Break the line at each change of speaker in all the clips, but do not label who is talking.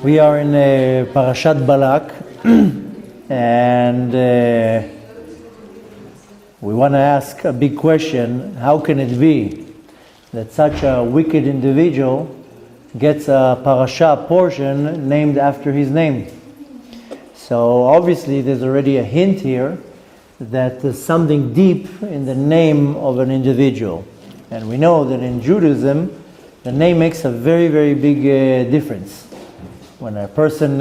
We are in Parashat Balak, and we want to ask a big question. How can it be that such a wicked individual gets a parasha portion named after his name? So obviously there's already a hint here that there's something deep in the name of an individual. And we know that in Judaism, the name makes a very, very big difference. When a person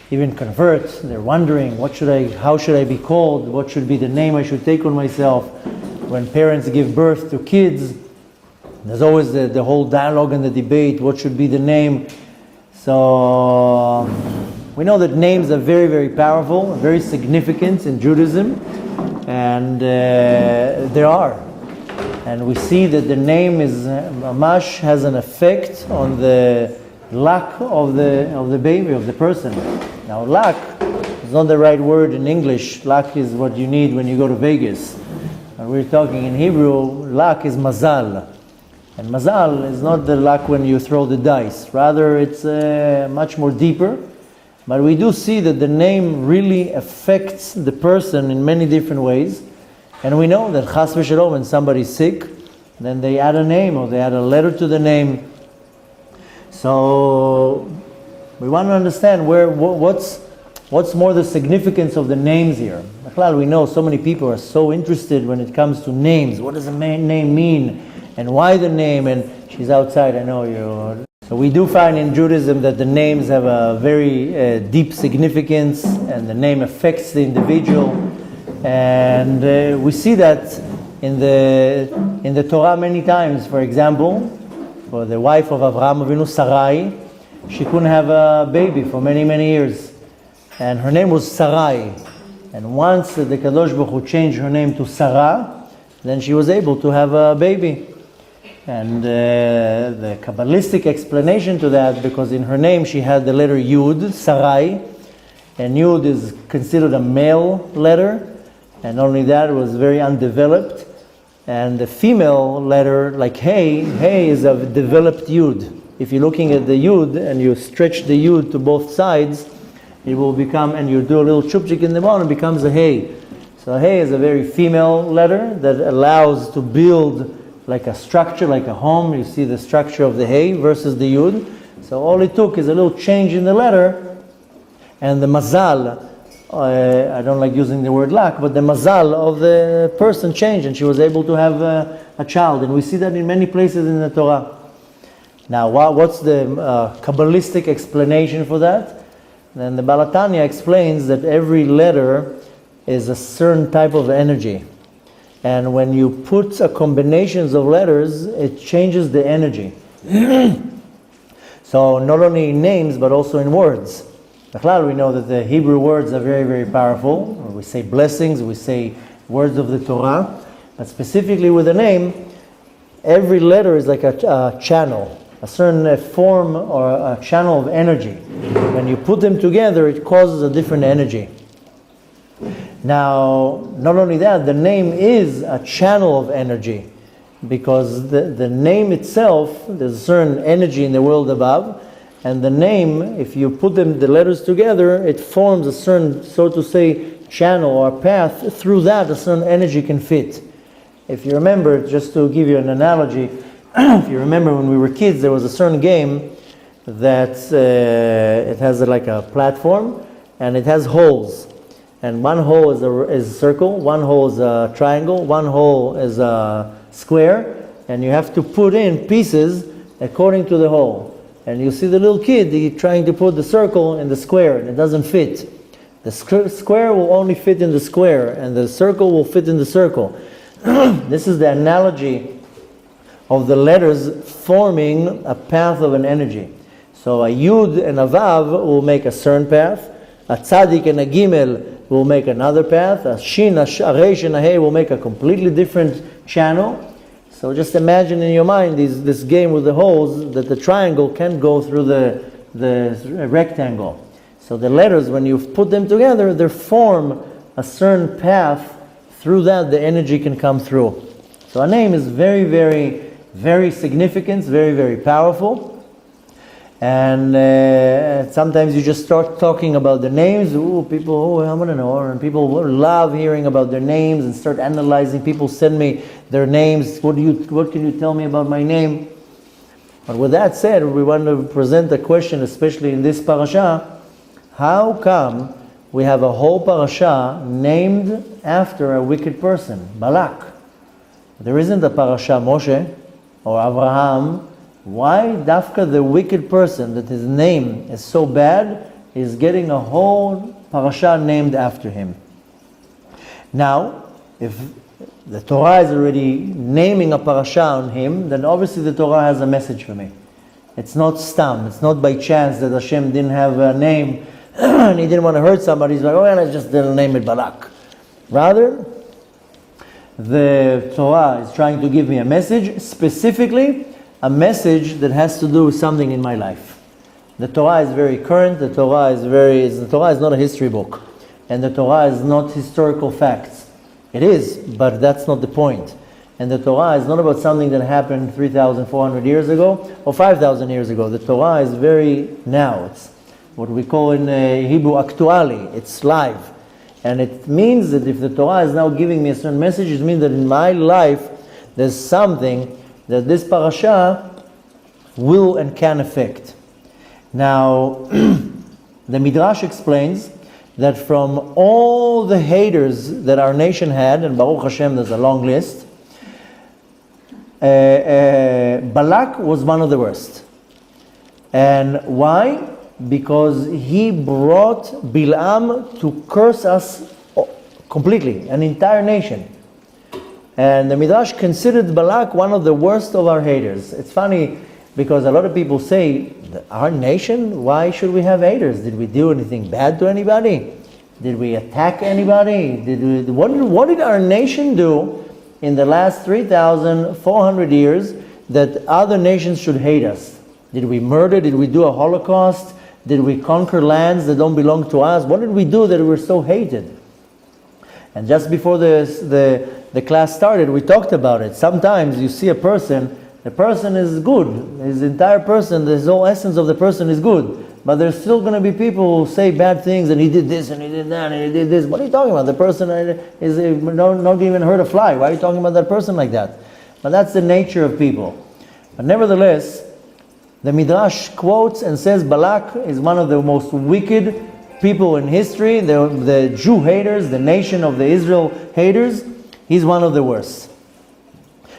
even converts, they're wondering, how should I be called? What should be the name I should take on myself? When parents give birth to kids, there's always the whole dialogue and the debate, what should be the name? So we know that names are very, very powerful, very significant in Judaism, and there are. And we see that the name mamash has an effect on the luck of the baby, of the person. Now luck is not the right word in English. Luck is what you need when you go to Vegas. And we're talking in Hebrew, luck is mazal. And mazal is not the luck when you throw the dice. Rather, it's much more deeper. But we do see that the name really affects the person in many different ways. And we know that chas v'shalom, when somebody's sick, then they add a name or they add a letter to the name. So we want to understand what's more the significance of the names here. We know so many people are so interested when it comes to names. What does a name mean? And why the name? And she's outside, I know you. So we do find in Judaism that the names have a very deep significance, and the name affects the individual. And we see that in the Torah many times. For example, for the wife of Avraham Avinu, Sarai, she couldn't have a baby for many, many years. And her name was Sarai. And once the Kadosh Baruch Hu changed her name to Sarah, then she was able to have a baby. And the Kabbalistic explanation to that, because in her name she had the letter Yud, Sarai, and Yud is considered a male letter, and not only that, it was very undeveloped. And the female letter, like Hey is a developed Yud. If you're looking at the Yud and you stretch the Yud to both sides, it will become, and you do a little chupchik in the bottom, it becomes a Hey. So Hey is a very female letter that allows to build like a structure, like a home. You see the structure of the Hey versus the Yud. So all it took is a little change in the letter, and the mazal, I don't like using the word luck, but the mazal of the person changed, and she was able to have a child. And we see that in many places in the Torah. Now, what's the Kabbalistic explanation for that? Then the Baal HaTanya explains that every letter is a certain type of energy. And when you put a combinations of letters, it changes the energy. So not only in names, but also in words. We know that the Hebrew words are very, very powerful. We say blessings, we say words of the Torah. But specifically with a name, every letter is like a channel, a certain form or a channel of energy. When you put them together, it causes a different energy. Now, not only that, the name is a channel of energy, because the name itself, there's a certain energy in the world above, and the name, if you put the letters together, it forms a certain, so to say, channel or path. Through that, a certain energy can fit. If you remember, just to give you an analogy, if you remember when we were kids, there was a certain game that it has like a platform, and it has holes. And one hole is a circle, one hole is a triangle, one hole is a square, and you have to put in pieces according to the hole. And you see the little kid, he's trying to put the circle in the square, and it doesn't fit. The square will only fit in the square, and the circle will fit in the circle. This is the analogy of the letters forming a path of an energy. So a Yud and a Vav will make a certain path, a Tzadik and a Gimel will make another path, a Shin, a Reish and a Hey will make a completely different channel. So just imagine in your mind this game with the holes, that the triangle can go through the rectangle. So the letters, when you put them together, they form a certain path. Through that, the energy can come through. So a name is very, very, very significant, very, very powerful. And sometimes you just start talking about the names. Ooh, people, I want to know. And people love hearing about their names and start analyzing. People send me their names. What can you tell me about my name? But with that said, we want to present a question, especially in this parasha. How come we have a whole parasha named after a wicked person, Balak? There isn't a parasha Moshe or Abraham. Why Dafka, the wicked person that his name is so bad, is getting a whole parasha named after him? Now, if the Torah is already naming a parasha on him, then obviously the Torah has a message for me. It's not stam. It's not by chance that Hashem didn't have a name and he didn't want to hurt somebody. He's like, oh, and I just didn't name it Balak. Rather, the Torah is trying to give me a message, specifically a message that has to do with something in my life. The Torah is very current. The Torah is not a history book, and the Torah is not historical facts. It is, but that's not the point. And the Torah is not about something that happened 3,400 years ago or 5,000 years ago. The Torah is very now. It's what we call in Hebrew actuali. It's live. And it means that if the Torah is now giving me a certain message, it means that in my life there's something that this parasha will and can affect. Now, the Midrash explains that from all the haters that our nation had, and Baruch Hashem, there's a long list, Balak was one of the worst. And why? Because he brought Balaam to curse us completely, an entire nation. And the Midrash considered Balak one of the worst of our haters. It's funny because a lot of people say, our nation, why should we have haters? Did we do anything bad to anybody? Did we attack anybody? What did our nation do in the last 3,400 years that other nations should hate us? Did we murder? Did we do a Holocaust? Did we conquer lands that don't belong to us? What did we do that we're so hated? And just before the class started, we talked about it. Sometimes you see a person, the person is good. His entire person, the whole essence of the person is good. But there's still going to be people who say bad things, and he did this, and he did that, and he did this. What are you talking about? The person is not even hurt a fly. Why are you talking about that person like that? But that's the nature of people. But nevertheless, the Midrash quotes and says Balak is one of the most wicked people in history, the Jew haters, the nation of the Israel haters. He's one of the worst.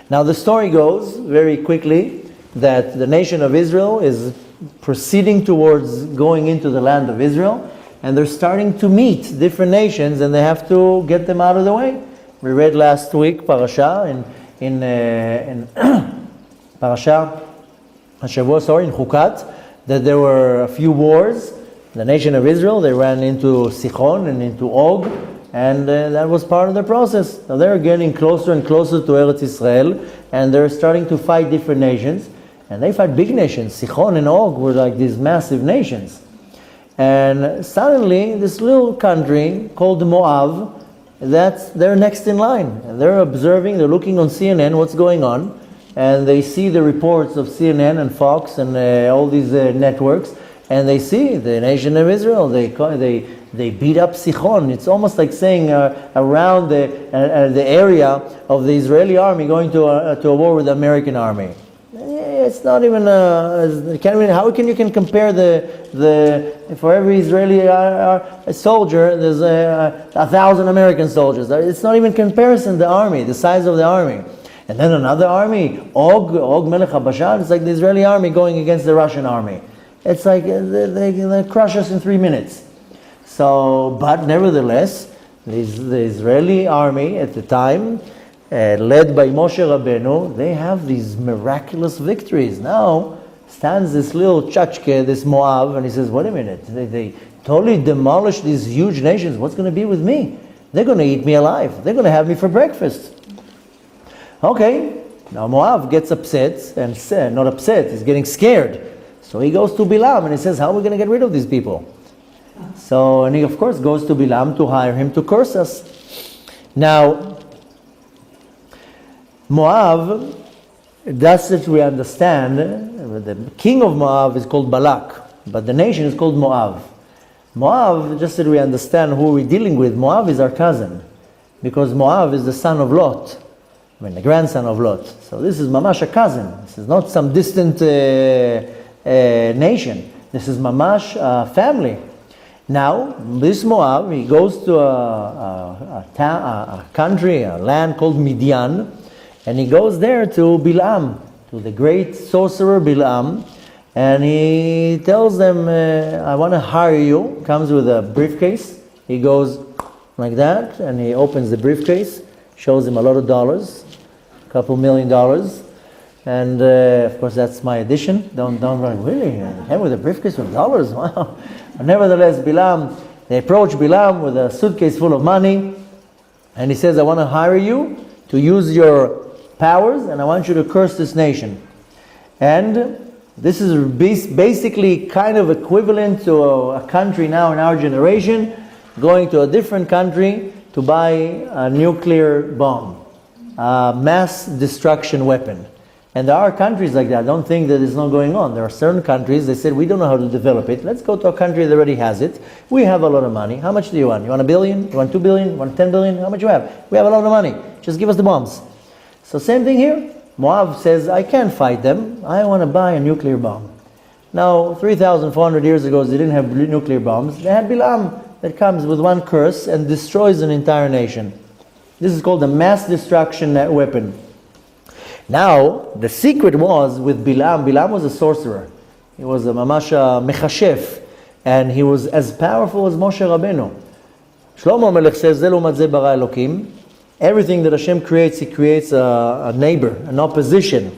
Now the story goes very quickly that the nation of Israel is proceeding towards going into the land of Israel, and they're starting to meet different nations, and they have to get them out of the way. We read last week Parasha in Parasha Hashavua, in Chukat, that there were a few wars. The nation of Israel, they ran into Sichon and into Og, and that was part of the process. Now they're getting closer and closer to Eretz Israel, and they're starting to fight different nations, and they fight big nations. Sichon and Og were like these massive nations. And suddenly, this little country called Moab, they're next in line. And they're observing, they're looking on CNN what's going on, and they see the reports of CNN and Fox and all these networks, and they see the nation of Israel. They beat up Sichon. It's almost like saying around the area of the Israeli army going to a war with the American army. It's not even. How can you compare for every Israeli soldier, there's 1,000 American soldiers. It's not even comparison. The army, the size of the army. And then another army, Og Melech HaBashan, it's like the Israeli army going against the Russian army. It's like they crush us in 3 minutes. So, but nevertheless, the Israeli army at the time, led by Moshe Rabbeinu, they have these miraculous victories. Now stands this little chachke, this Moab, and he says, wait a minute, they totally demolished these huge nations. What's going to be with me? They're going to eat me alive. They're going to have me for breakfast. Okay, now Moab gets upset, and not upset, he's getting scared. So he goes to Balaam and he says, how are we going to get rid of these people? So, and he of course goes to Balaam to hire him to curse us. Now, Moab, thus that we understand, the king of Moab is called Balak, but the nation is called Moab. Moab, just so we understand who we're dealing with, Moab is our cousin, because Moab is the son of Lot, the grandson of Lot. So this is mamash a cousin. This is not some distant nation. This is mamash family. Now, this Moab, he goes to a country, a land called Midian, and he goes there to Balaam, to the great sorcerer Balaam, and he tells them, I want to hire you. Comes with a briefcase. He goes like that, and he opens the briefcase, shows him a lot of dollars, a couple $1 million, and of course that's my addition. Don't run, really? Him with a briefcase with dollars? Wow. But nevertheless, they approach Balaam with a suitcase full of money, and he says, I want to hire you to use your powers, and I want you to curse this nation. And this is basically kind of equivalent to a country now in our generation going to a different country to buy a nuclear bomb, a mass destruction weapon. And there are countries like that. Don't think that it's not going on. There are certain countries, they said, we don't know how to develop it. Let's go to a country that already has it. We have a lot of money. How much do you want? You want $1 billion? You want $2 billion? You want $10 billion? How much you have? We have a lot of money. Just give us the bombs. So same thing here. Moab says, I can't fight them. I want to buy a nuclear bomb. Now, 3,400 years ago, they didn't have nuclear bombs. They had Balaam that comes with one curse and destroys an entire nation. This is called a mass destruction weapon. Now, the secret was with Balaam. Balaam was a sorcerer. He was a mamasha mechashef. And he was as powerful as Moshe Rabbeinu. Shlomo Melech says, Zelu matzeh bara Elokim. Everything that Hashem creates, He creates a neighbor, an opposition.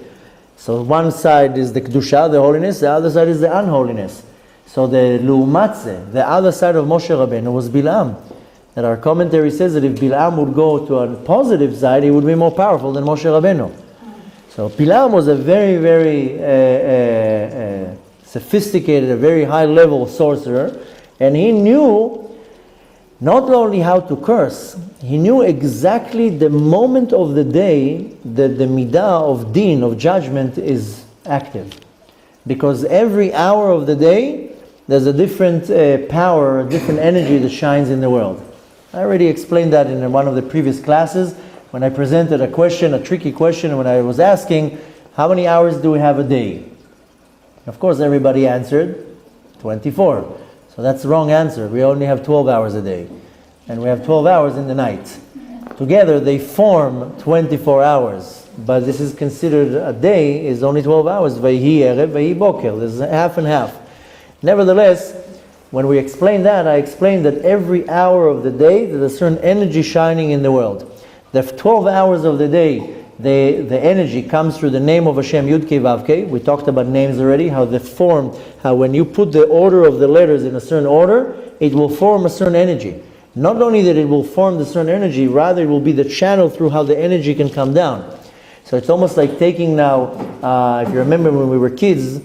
So one side is the Kedusha, the holiness, the other side is the unholiness. So the Lu'umatze, the other side of Moshe Rabbeinu was Balaam. And our commentary says that if Balaam would go to a positive side, he would be more powerful than Moshe Rabbeinu. So Balaam was a very, very sophisticated, a very high-level sorcerer, and he knew not only how to curse, he knew exactly the moment of the day that the midah of din, of judgment, is active. Because every hour of the day, there's a different power, a different energy that shines in the world. I already explained that in one of the previous classes when I presented a question, a tricky question, when I was asking, how many hours do we have a day? Of course, everybody answered 24. So that's the wrong answer. We only have 12 hours a day. And we have 12 hours in the night. Together they form 24 hours. But this is considered a day is only 12 hours. Vayhi erev, vayhi boker. There's half and half. Nevertheless, when we explain that, I explained that every hour of the day there's a certain energy shining in the world. The 12 hours of the day, the energy comes through the name of Hashem, Yud Kei Vav Kei. We talked about names already, how they form, how when you put the order of the letters in a certain order, it will form a certain energy. Not only that it will form the certain energy, rather it will be the channel through how the energy can come down. So it's almost like taking now, if you remember when we were kids,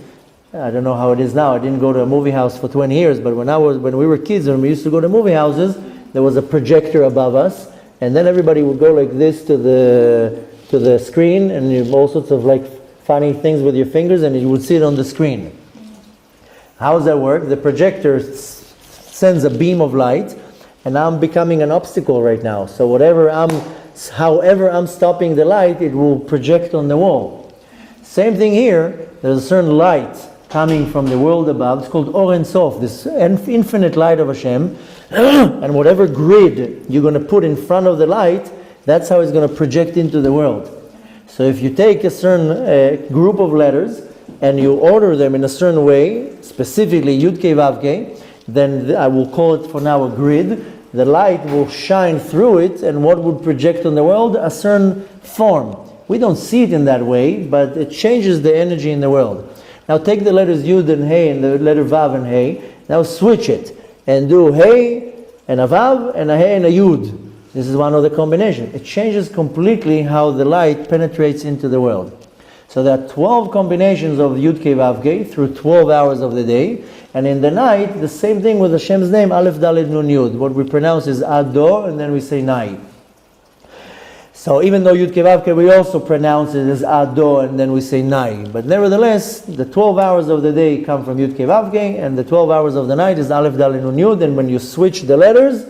I don't know how it is now, I didn't go to a movie house for 20 years, but when we were kids, when we used to go to movie houses, there was a projector above us, and then everybody would go like this to the screen, and you have all sorts of like funny things with your fingers, and you would see it on the screen. How does that work? The projector sends a beam of light, and I'm becoming an obstacle right now. So however I'm stopping the light, it will project on the wall. Same thing here. There's a certain light coming from the world above. It's called Or Ein Sof, this infinite light of Hashem. And whatever grid you're going to put in front of the light, that's how it's going to project into the world. So if you take a certain group of letters and you order them in a certain way, specifically Yud Kei Vav Kei, then I will call it for now a grid. The light will shine through it, and what would project on the world? A certain form. We don't see it in that way, but it changes the energy in the world. Now take the letters Yud and Hey and the letter Vav and Hey. Now switch it and do Hey and a Vav and a Hey and a Yud. This is one of the combinations. It changes completely how the light penetrates into the world. So there are 12 combinations of Yud Kei Vav Kei through 12 hours of the day. And in the night, the same thing with Hashem's name, Aleph Daled Nun Yud. What we pronounce is Ador, and then we say Nai. So even though Yud Kei Vav Kei, we also pronounce it as Ado, and then we say Nai. But nevertheless, the 12 hours of the day come from Yud Kei Vav Kei, and the 12 hours of the night is Aleph Dalet Nun Yud. And when you switch the letters,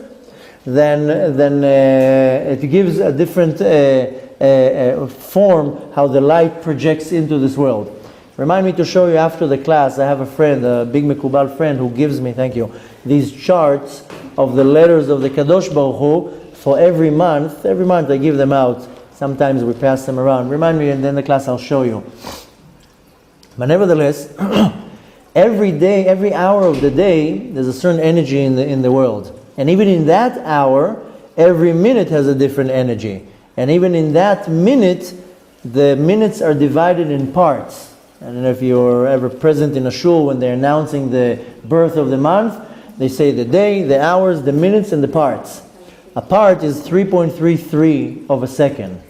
then it gives a different form how the light projects into this world. Remind me to show you after the class. I have a friend, a big Mekubal friend, who gives me, thank you, these charts of the letters of the Kadosh Baruch Hu for every month. Every month I give them out. Sometimes we pass them around. Remind me, and then in the class I'll show you. But nevertheless, every day, every hour of the day, there's a certain energy in the world. And even in that hour, every minute has a different energy. And even in that minute, the minutes are divided in parts. I don't know if you're ever present in a shul when they're announcing the birth of the month. They say the day, the hours, the minutes, and the parts. A part is 3.33 of a second.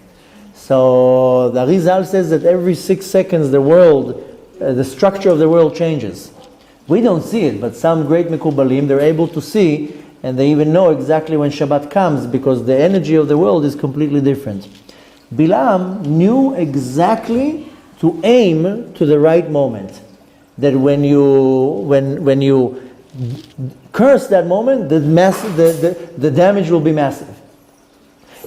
So the Arizal says that every 6 seconds the world, the structure of the world changes. We don't see it, but some great Mekubalim, they're able to see, and they even know exactly when Shabbat comes, because the energy of the world is completely different. Balaam knew exactly to aim to the right moment. That when you curse that moment, the damage will be massive.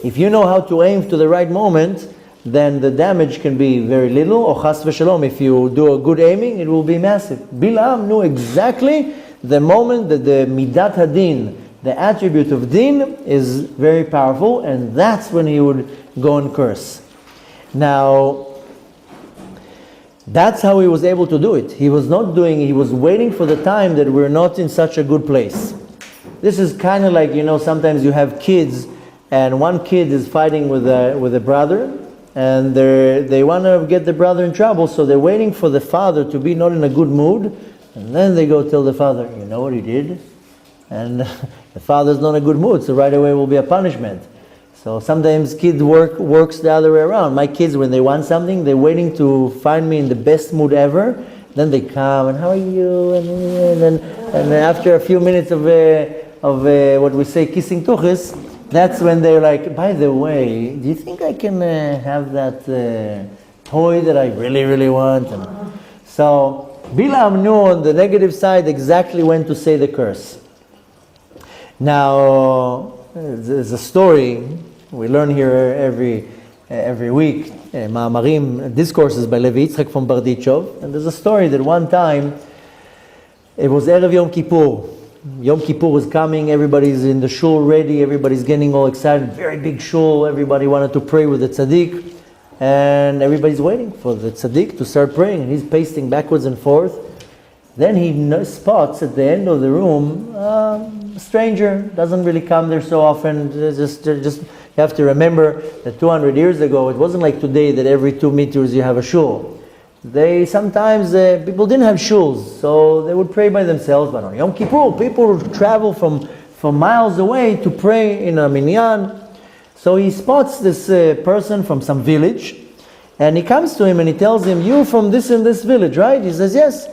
If you know how to aim to the right moment, then the damage can be very little, or chas v'shalom, if you do a good aiming, it will be massive. Balaam knew exactly the moment that the midat hadin, the attribute of din, is very powerful, and that's when he would go and curse. Now, that's how he was able to do it. He was waiting for the time that we're not in such a good place. This is kind of like, sometimes you have kids, and one kid is fighting with a brother, and they want to get the brother in trouble, so they're waiting for the father to be not in a good mood, and then they go tell the father, you know what he did? And the father's not in a good mood, so right away will be a punishment. So sometimes kids works the other way around. My kids, when they want something, they're waiting to find me in the best mood ever. Then they come and how are you? And after a few minutes of what we say kissing tuchis, that's when they're like, by the way, do you think I can have that toy that I really, really want? And so Balaam knew on the negative side exactly when to say the curse. Now, there's a story we learn here every week, Ma'amarim, discourses by Levi Yitzchak from Bardichov, and there's a story that one time, it was Erev Yom Kippur. Yom Kippur was coming, everybody's in the shul ready, everybody's getting all excited, very big shul, everybody wanted to pray with the tzaddik, and everybody's waiting for the tzaddik to start praying, and he's pacing backwards and forth. Then he spots at the end of the room a stranger, doesn't really come there so often. Just you have to remember that 200 years ago, it wasn't like today that every 2 meters you have a shul. Sometimes people didn't have shuls, so they would pray by themselves. But on Yom Kippur, people would travel from miles away to pray in a minyan. So he spots this person from some village, and he comes to him and he tells him, "You're from this and this village, right?" He says, "Yes."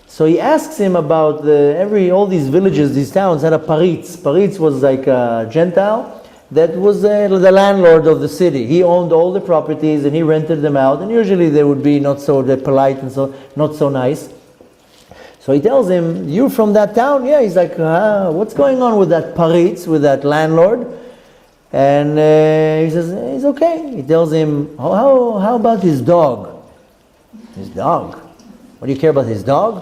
So he asks him about all these villages, these towns had a paritz. Paritz was like a Gentile that was the landlord of the city. He owned all the properties and he rented them out, and usually they would be not so polite and so not so nice. So he tells him, "You from that town?" Yeah. He's like, "What's going on with that paritz, with that landlord?" And he says, "He's okay." He tells him, how about his dog?" "His dog? What do you care about his dog?"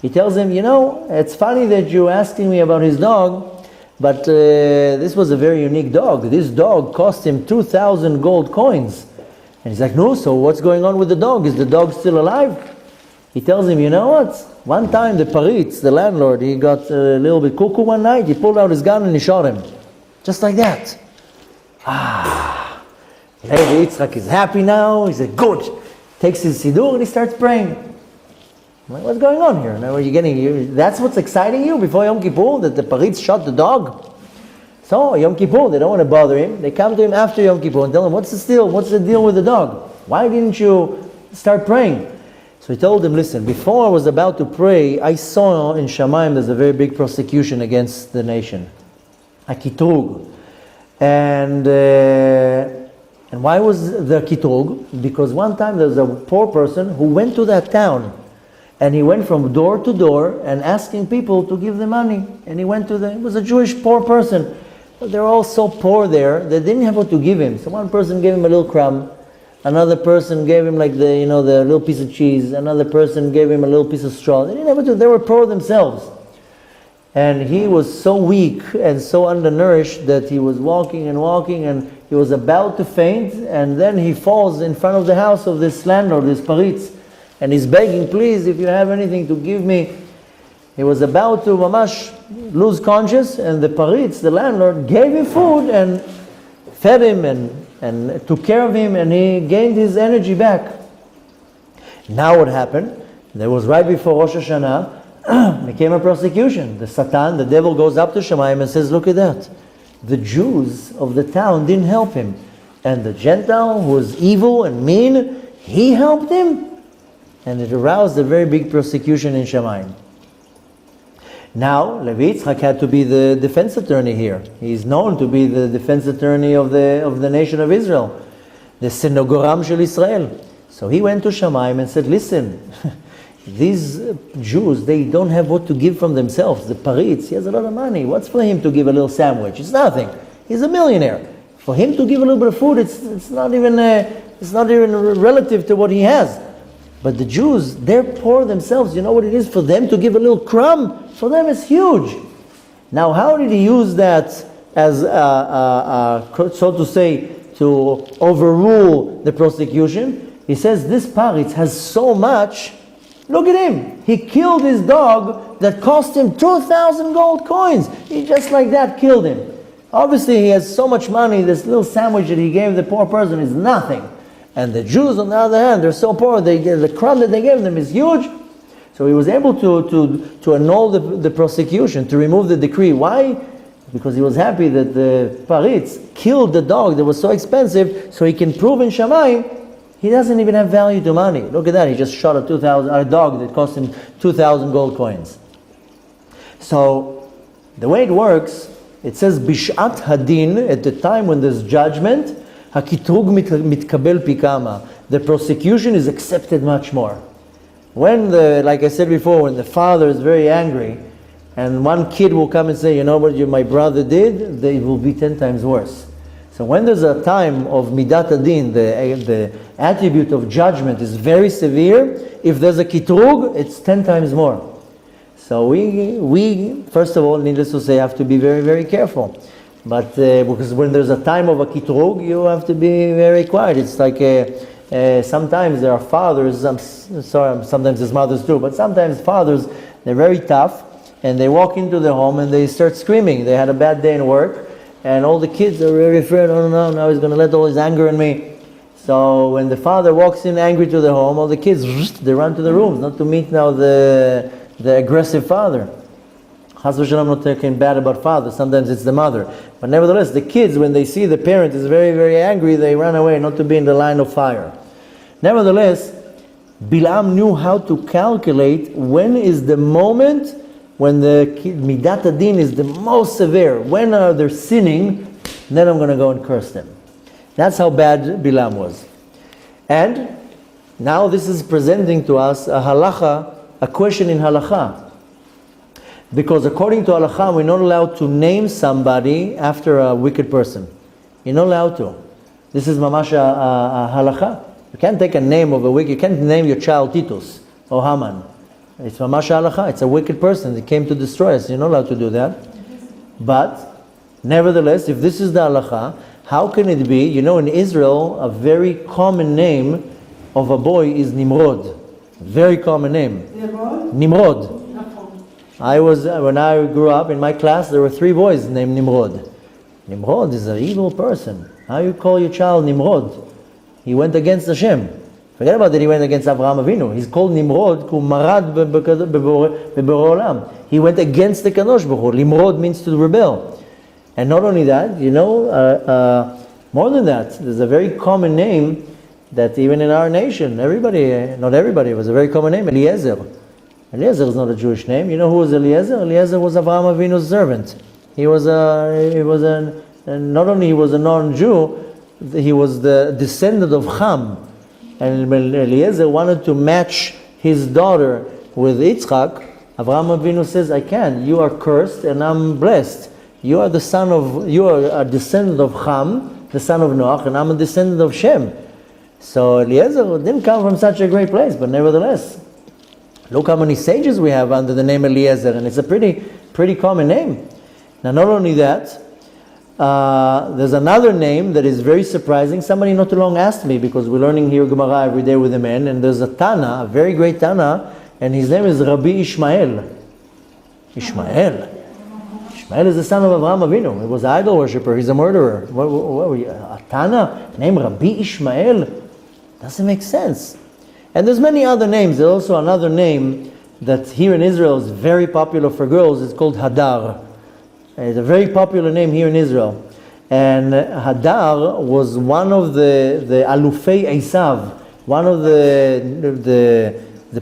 He tells him, "It's funny that you're asking me about his dog, but this was a very unique dog. This dog cost him 2,000 gold coins." And he's like, "No, so what's going on with the dog? Is the dog still alive?" He tells him, "You know what? One time the paritz, the landlord, he got a little bit cuckoo one night. He pulled out his gun and he shot him. Just like that." Levi Yitzchak is happy now. He said, "Good." Takes his siddur and he starts praying. I'm like, what's going on here? Now, are you getting that's what's exciting you before Yom Kippur, that the paritz shot the dog? So Yom Kippur, they don't want to bother him. They come to him after Yom Kippur and tell him, "What's the deal? What's the deal with the dog? Why didn't you start praying?" So he told him, "Listen, before I was about to pray, I saw in Shamayim there's a very big prosecution against the nation, a kitrug, and And why was the kitrug? Because one time there was a poor person who went to that town, and he went from door to door and asking people to give them money. And he went to it was a Jewish poor person. But they're all so poor there, they didn't have what to give him. So one person gave him a little crumb, another person gave him like the little piece of cheese, another person gave him a little piece of straw. They didn't have what to, they were poor themselves. And he was so weak and so undernourished that he was walking and he was about to faint, and then he falls in front of the house of this landlord, this paritz, and he's begging, please, if you have anything to give me. He was about to mamash lose conscious, and the paritz, the landlord, gave him food and fed him and took care of him, and he gained his energy back. Now what happened? There was right before Rosh Hashanah, became a prosecution. The Satan, the devil, goes up to Shemayim and says, look at that. The Jews of the town didn't help him. And the Gentile, who was evil and mean, he helped him. And it aroused a very big prosecution in Shemayim. Now, Levi Yitzchak had to be the defense attorney here. He's known to be the defense attorney of the nation of Israel, the Senogoram Shel Israel. So he went to Shemayim and said, listen, these Jews, they don't have what to give from themselves. The paritz, he has a lot of money. What's for him to give a little sandwich? It's nothing. He's a millionaire. For him to give a little bit of food, it's not even relative to what he has. But the Jews, they're poor themselves. You know what it is for them to give a little crumb? For them it's huge. Now how did he use that as, so to say, to overrule the prosecution? He says this paritz has so much. Look at him. He killed his dog that cost him 2,000 gold coins. He just like that killed him. Obviously he has so much money, this little sandwich that he gave the poor person is nothing. And the Jews, on the other hand, they're so poor, the crumb that they gave them is huge. So he was able to annul the prosecution, to remove the decree. Why? Because he was happy that the paritz killed the dog that was so expensive, so he can prove in Shamayim he doesn't even have value to money. Look at that, he just shot a dog that cost him 2,000 gold coins. So the way it works, it says Bishat Hadin, at the time when there's judgment, Hakitrug mitkabel pikama. The prosecution is accepted much more. When like I said before, when the father is very angry, and one kid will come and say, you know what my brother did, it will be 10 times worse. So when there's a time of midat adin, the attribute of judgment is very severe. If there's a kitrug, it's 10 times more. So we first of all, needless to say, have to be very, very careful. But because when there's a time of a kitrug, you have to be very quiet. It's like sometimes there are fathers, sometimes there's mothers too, but sometimes fathers, they're very tough, and they walk into the home and they start screaming. They had a bad day in work, and all the kids are very afraid, oh no, now he's going to let all his anger in me. So when the father walks in angry to the home, all the kids, they run to the rooms, not to meet now the aggressive father. Chas v'shalom, not talking bad about father, sometimes it's the mother. But nevertheless, the kids, when they see the parent is very, very angry, they run away, not to be in the line of fire. Nevertheless, Balaam knew how to calculate when is the moment when the midat adin is the most severe. When are they sinning, then I'm going to go and curse them. That's how bad Balaam was. And now this is presenting to us a halacha, a question in halacha. Because according to halacha, we're not allowed to name somebody after a wicked person. You're not allowed to. This is mamash a halacha. You can't take a name of a wicked, you can't name your child Titus or Haman. It's mamash halacha. It's a wicked person that came to destroy us. You're not allowed to do that. But nevertheless, if this is the halacha, how can it be? You know, in Israel, a very common name of a boy is Nimrod. Very common name. Nimrod. When I grew up, in my class, there were 3 boys named Nimrod. Nimrod is an evil person. How you call your child Nimrod? He went against Hashem. Forget about that, he went against Avraham Avinu. He's called Nimrod, ku marad beborei olam. He went against the Kadosh Baruch Hu. Nimrod means to rebel. And not only that, you know, more than that, there's a very common name that even in our nation, everybody, not everybody, it was a very common name, Eliezer. Eliezer is not a Jewish name. You know who was Eliezer? Eliezer was Avraham Avinu's servant. He was not only he was a non-Jew, he was the descendant of Ham. And when Eliezer wanted to match his daughter with Yitzchak, Avraham Avinu says, I can't. You are cursed and I'm blessed. You are a descendant of Ham, the son of Noach, and I'm a descendant of Shem. So Eliezer didn't come from such a great place, but nevertheless, look how many sages we have under the name Eliezer, and it's a pretty common name. Now, not only that, there's another name that is very surprising. Somebody not too long asked me, because we're learning here Gemara every day with the men, and there's a Tana, a very great Tana, and his name is Rabbi Ishmael. Ishmael is the son of Avraham Avinu. He was an idol worshiper. He's a murderer. A Tana named Rabbi Ishmael? Doesn't make sense. And there's many other names. There's also another name that here in Israel is very popular for girls. It's called Hadar. It's a very popular name here in Israel. And Hadar was one of the Alufei Esav, one of the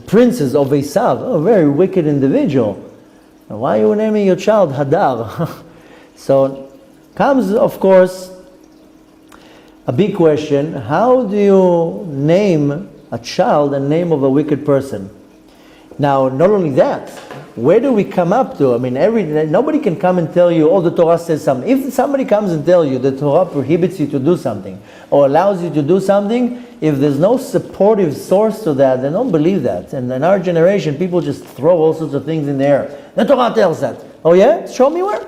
princes of Esav, a very wicked individual. Why are you naming your child Hadar? So comes, of course, a big question. How do you name a child the name of a wicked person? Now, not only that, where do we come up to? I mean, nobody can come and tell you, oh, the Torah says something. If somebody comes and tells you the Torah prohibits you to do something or allows you to do something, if there's no supportive source to that, then don't believe that. And in our generation, people just throw all sorts of things in the air. The Torah tells that. Oh yeah? Show me where.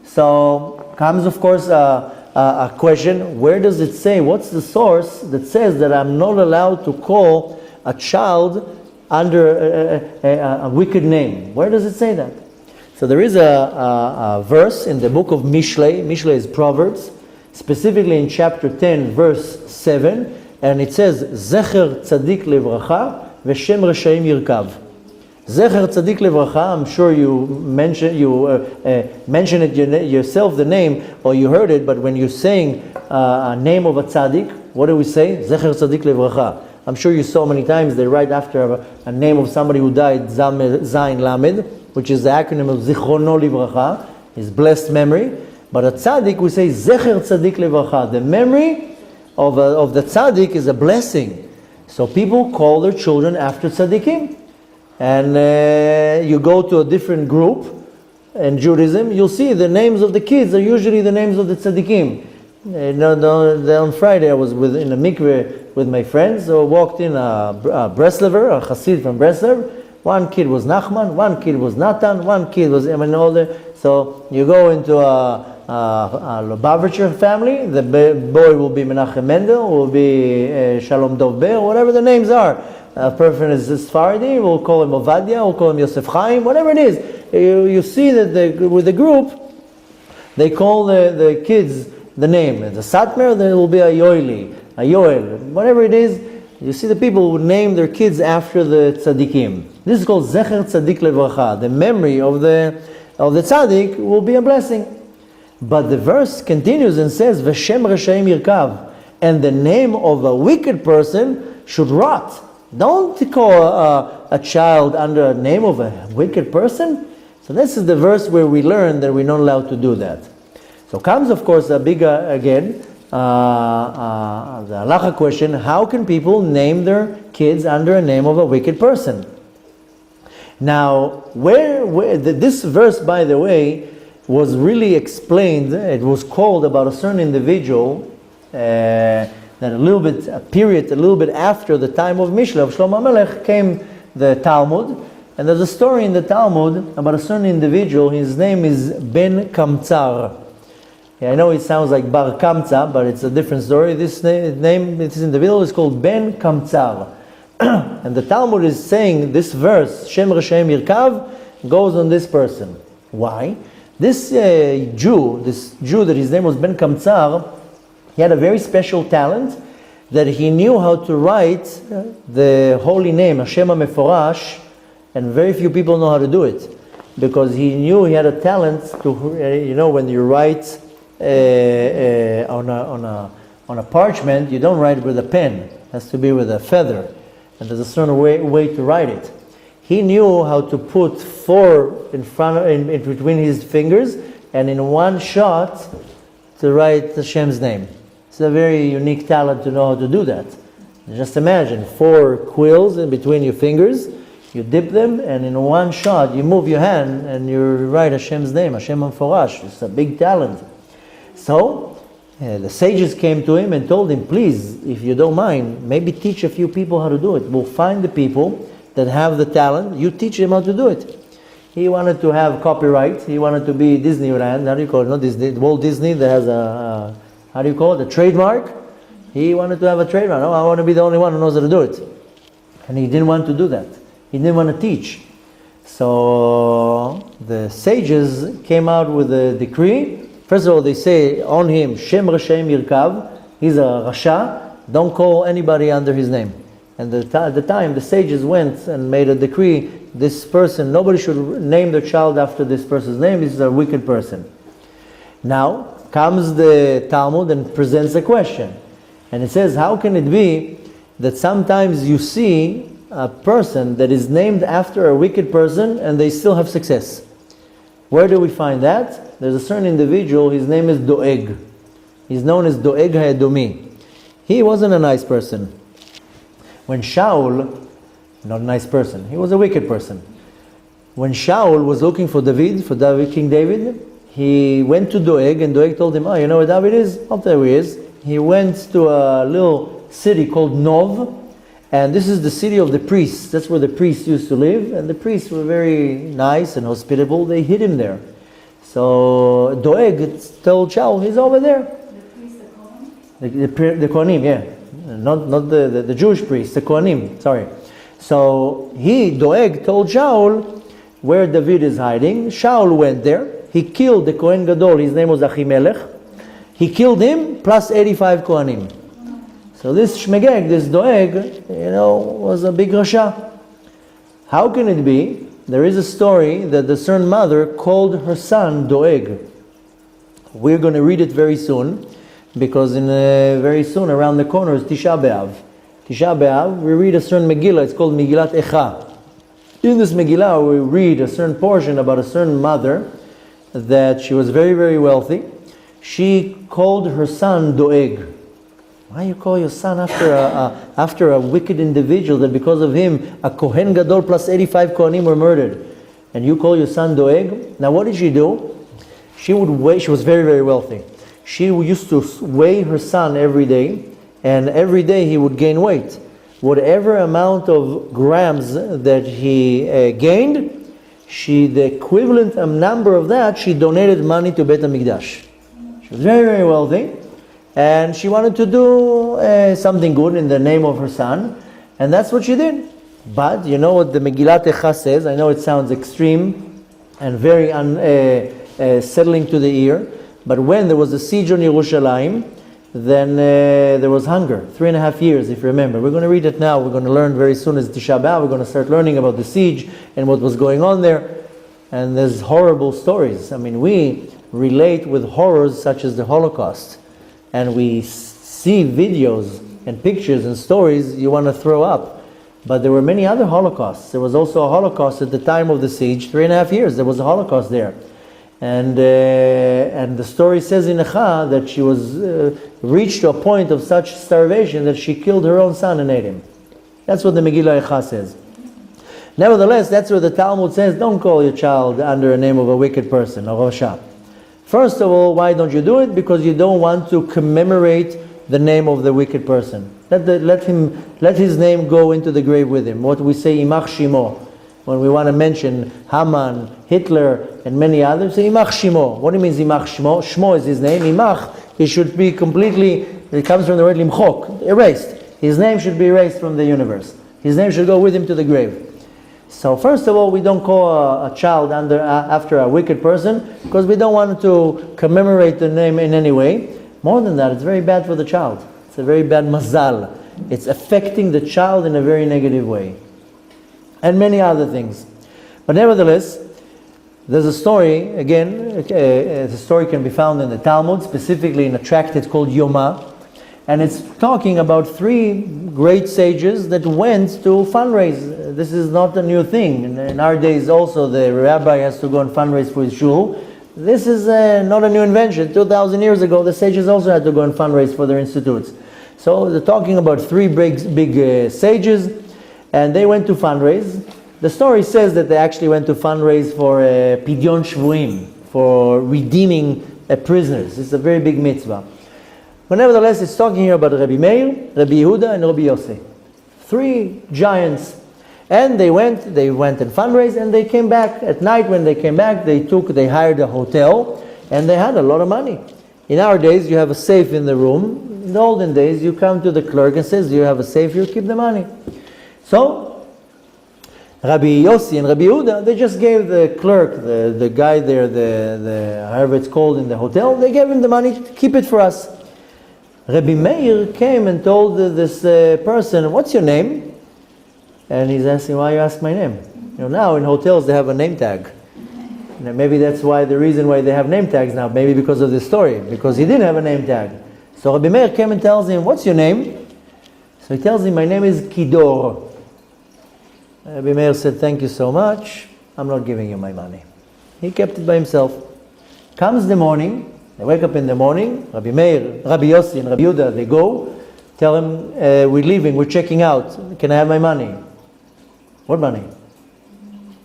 So comes, of course, a question, where does it say, what's the source that says that I'm not allowed to call a child under a wicked name? Where does it say that? So there is a verse in the book of Mishlei. Mishlei is Proverbs, specifically in chapter 10, verse 7, and it says, Zecher tzadik levracha v'shem reshaim yirkav. Zecher tzadik levracha, I'm sure you mention it yourself, the name, or you heard it, but when you're saying a name of a tzaddik, what do we say? Zecher tzadik levracha. I'm sure you saw many times they write after a name of somebody who died, Zayin Lamed, which is the acronym of Zichrono Livracha, his blessed memory. But a tzaddik, we say Zecher Tzadik Livracha. The memory of the tzaddik is a blessing. So people call their children after tzaddikim. And you go to a different group in Judaism, you'll see the names of the kids are usually the names of the tzaddikim. On Friday I was in a mikveh with my friends, so walked in a Breslever, a Chassid from Breslev. One kid was Nachman, one kid was Natan, one kid was older. So you go into a Lubavitcher family, the boy will be Menachem Mendel, will be Shalom Dov Ber, whatever the names are. A person is Sephardi, we'll call him Ovadia, we'll call him Yosef Chaim, whatever it is. You see that with the group, they call the kids the name. The Satmer, there will be a Yoeli, a Yoel, whatever it is. You see the people who name their kids after the tzaddikim. This is called Zecher Tzadik Levracha. The memory of the tzaddik will be a blessing. But the verse continues and says, V'shem Reshaim Yirkav, and the name of a wicked person should rot. Don't call a child under a name of a wicked person. So this is the verse where we learn that we're not allowed to do that. So comes, of course, a bigger, again, the halacha question, how can people name their kids under a name of a wicked person? Now, this verse, by the way, was really explained, it was called about a certain individual, that a little bit after the time of Mishlei, of Shlomo Amelech, came the Talmud, and there's a story in the Talmud about a certain individual. His name is Ben Kamtza. I know it sounds like Bar Kamtza, but it's a different story. This individual is called Ben Kamtza. And the Talmud is saying this verse, Shem Reshaim Yirkav, goes on this person. Why? This Jew that his name was Ben Kamtza, he had a very special talent that he knew how to write the holy name, Hashem HaMeforash, and very few people know how to do it. Because he knew he had a talent to, when you write on a parchment, you don't write with a pen. It has to be with a feather. And there's a certain way to write it. He knew how to put 4 in between his fingers, and in one shot to write Hashem's name. It's a very unique talent to know how to do that. Just imagine 4 quills in between your fingers, you dip them, and in one shot you move your hand and you write Hashem's name, Hashem Unforgable. It's a big talent. So the sages came to him and told him, please, if you don't mind, maybe teach a few people how to do it. We'll find the people that have the talent, you teach them how to do it. He wanted to have copyright, he wanted to be Disneyland, how do you call it, not Disney, Walt Disney that has a how do you call it, a trademark? He wanted to have a trademark. Oh, I want to be the only one who knows how to do it. And he didn't want to do that. He didn't want to teach. So the sages came out with a decree. First of all, they say on him, Shem Rashaim Yirkav, he's a Rasha, don't call anybody under his name. And at the time, the sages went and made a decree, this person, nobody should name their child after this person's name, this is a wicked person. Now comes the Talmud and presents a question. And it says, how can it be that sometimes you see a person that is named after a wicked person and they still have success? Where do we find that? There's a certain individual, his name is Doeg. He's known as Doeg HaEdomi. He wasn't a nice person. When Shaul, not a nice person, he was a wicked person. When Shaul was looking for King David, he went to Doeg, and Doeg told him, oh, you know where David is? I'll tell you where he is. He went to a little city called Nov, and this is the city of the priests. That's where the priests used to live, and the priests were very nice and hospitable. They hid him there. So Doeg told Shaul, he's over there.
The priests, the Kohanim?
The Kohanim, yeah. Not the Jewish priests, the Kohanim, sorry. So Doeg told Shaul where David is hiding. Shaul went there. He killed the Kohen Gadol, his name was Achimelech. He killed him plus 85 Kohanim. So this Shmegeg, this Doeg, was a big Rasha. How can it be? There is a story that the certain mother called her son Doeg. We're going to read it very soon, because very soon around the corner is Tisha B'Av. Tisha B'Av, we read a certain Megillah, it's called Megillat Echa. In this Megillah, we read a certain portion about a certain mother that she was very, very wealthy. She called her son Doeg. Why you call your son after a wicked individual that because of him a Kohen Gadol plus 85 Kohanim were murdered? And you call your son Doeg? Now what did she do? She was very, very wealthy. She used to weigh her son every day, and every day he would gain weight. Whatever amount of grams that he gained, the equivalent number of that, she donated money to Beit HaMikdash. She was very, very wealthy, and she wanted to do something good in the name of her son, and that's what she did. But you know what the Megillat Echa says? I know it sounds extreme and very unsettling to the ear, but when there was a siege on Yerushalayim, then there was hunger, 3.5 years, if you remember. We're going to read it now. We're going to learn very soon as Tisha B'Av. We're going to start learning about the siege and what was going on there. And there's horrible stories. I mean, we relate with horrors such as the Holocaust. And we see videos and pictures and stories, you want to throw up. But there were many other Holocausts. There was also a Holocaust at the time of the siege, 3.5 years. There was a Holocaust there. And the story says in Echa that she was reached to a point of such starvation that she killed her own son and ate him. That's what the Megillah Echa says. Nevertheless, that's where the Talmud says, don't call your child under a name of a wicked person, or Rasha. First of all, why don't you do it? Because you don't want to commemorate the name of the wicked person. Let his name go into the grave with him. What we say, Imach Shimo. When we want to mention Haman, Hitler, and many others, say Imach Shimo. What do you mean Imach Shimo? Shmo is his name. Imach, it should be completely, it comes from the word limchok, erased. His name should be erased from the universe. His name should go with him to the grave. So first of all, we don't call a child after a wicked person, because we don't want to commemorate the name in any way. More than that, it's very bad for the child. It's a very bad mazal. It's affecting the child in a very negative way. And many other things. But nevertheless, there's a story, again, the story can be found in the Talmud, specifically in a tract it's called Yoma, and it's talking about 3 great sages that went to fundraise. This is not a new thing. In our days also, the rabbi has to go and fundraise for his shul. This is not a new invention. 2,000 years ago, the sages also had to go and fundraise for their institutes. So they're talking about three big sages, and they went to fundraise. The story says that they actually went to fundraise for Pidyon Shvuim, for redeeming prisoners. It's a very big mitzvah. But nevertheless, it's talking here about Rabbi Meir, Rabbi Yehuda, and Rabbi Yossi. Three giants. And they went and fundraised, and they came back. At night when they came back, they hired a hotel, and they had a lot of money. In our days, you have a safe in the room. In the olden days, you come to the clerk and says, you have a safe, you keep the money. So, Rabbi Yossi and Rabbi Yehuda, they just gave the clerk, the guy there, the however it's called in the hotel, they gave him the money to keep it for us. Rabbi Meir came and told this person, what's your name? And he's asking, why you ask my name? Now in hotels they have a name tag. Maybe that's why the reason why they have name tags now, maybe because of this story, because he didn't have a name tag. So Rabbi Meir came and tells him, what's your name? So he tells him, my name is Kidor. Rabbi Meir said, thank you so much. I'm not giving you my money. He kept it by himself. Comes the morning, they wake up in the morning, Rabbi Meir, Rabbi Yossi and Rabbi Yehuda, they go, tell him, we're leaving, we're checking out. Can I have my money? What money?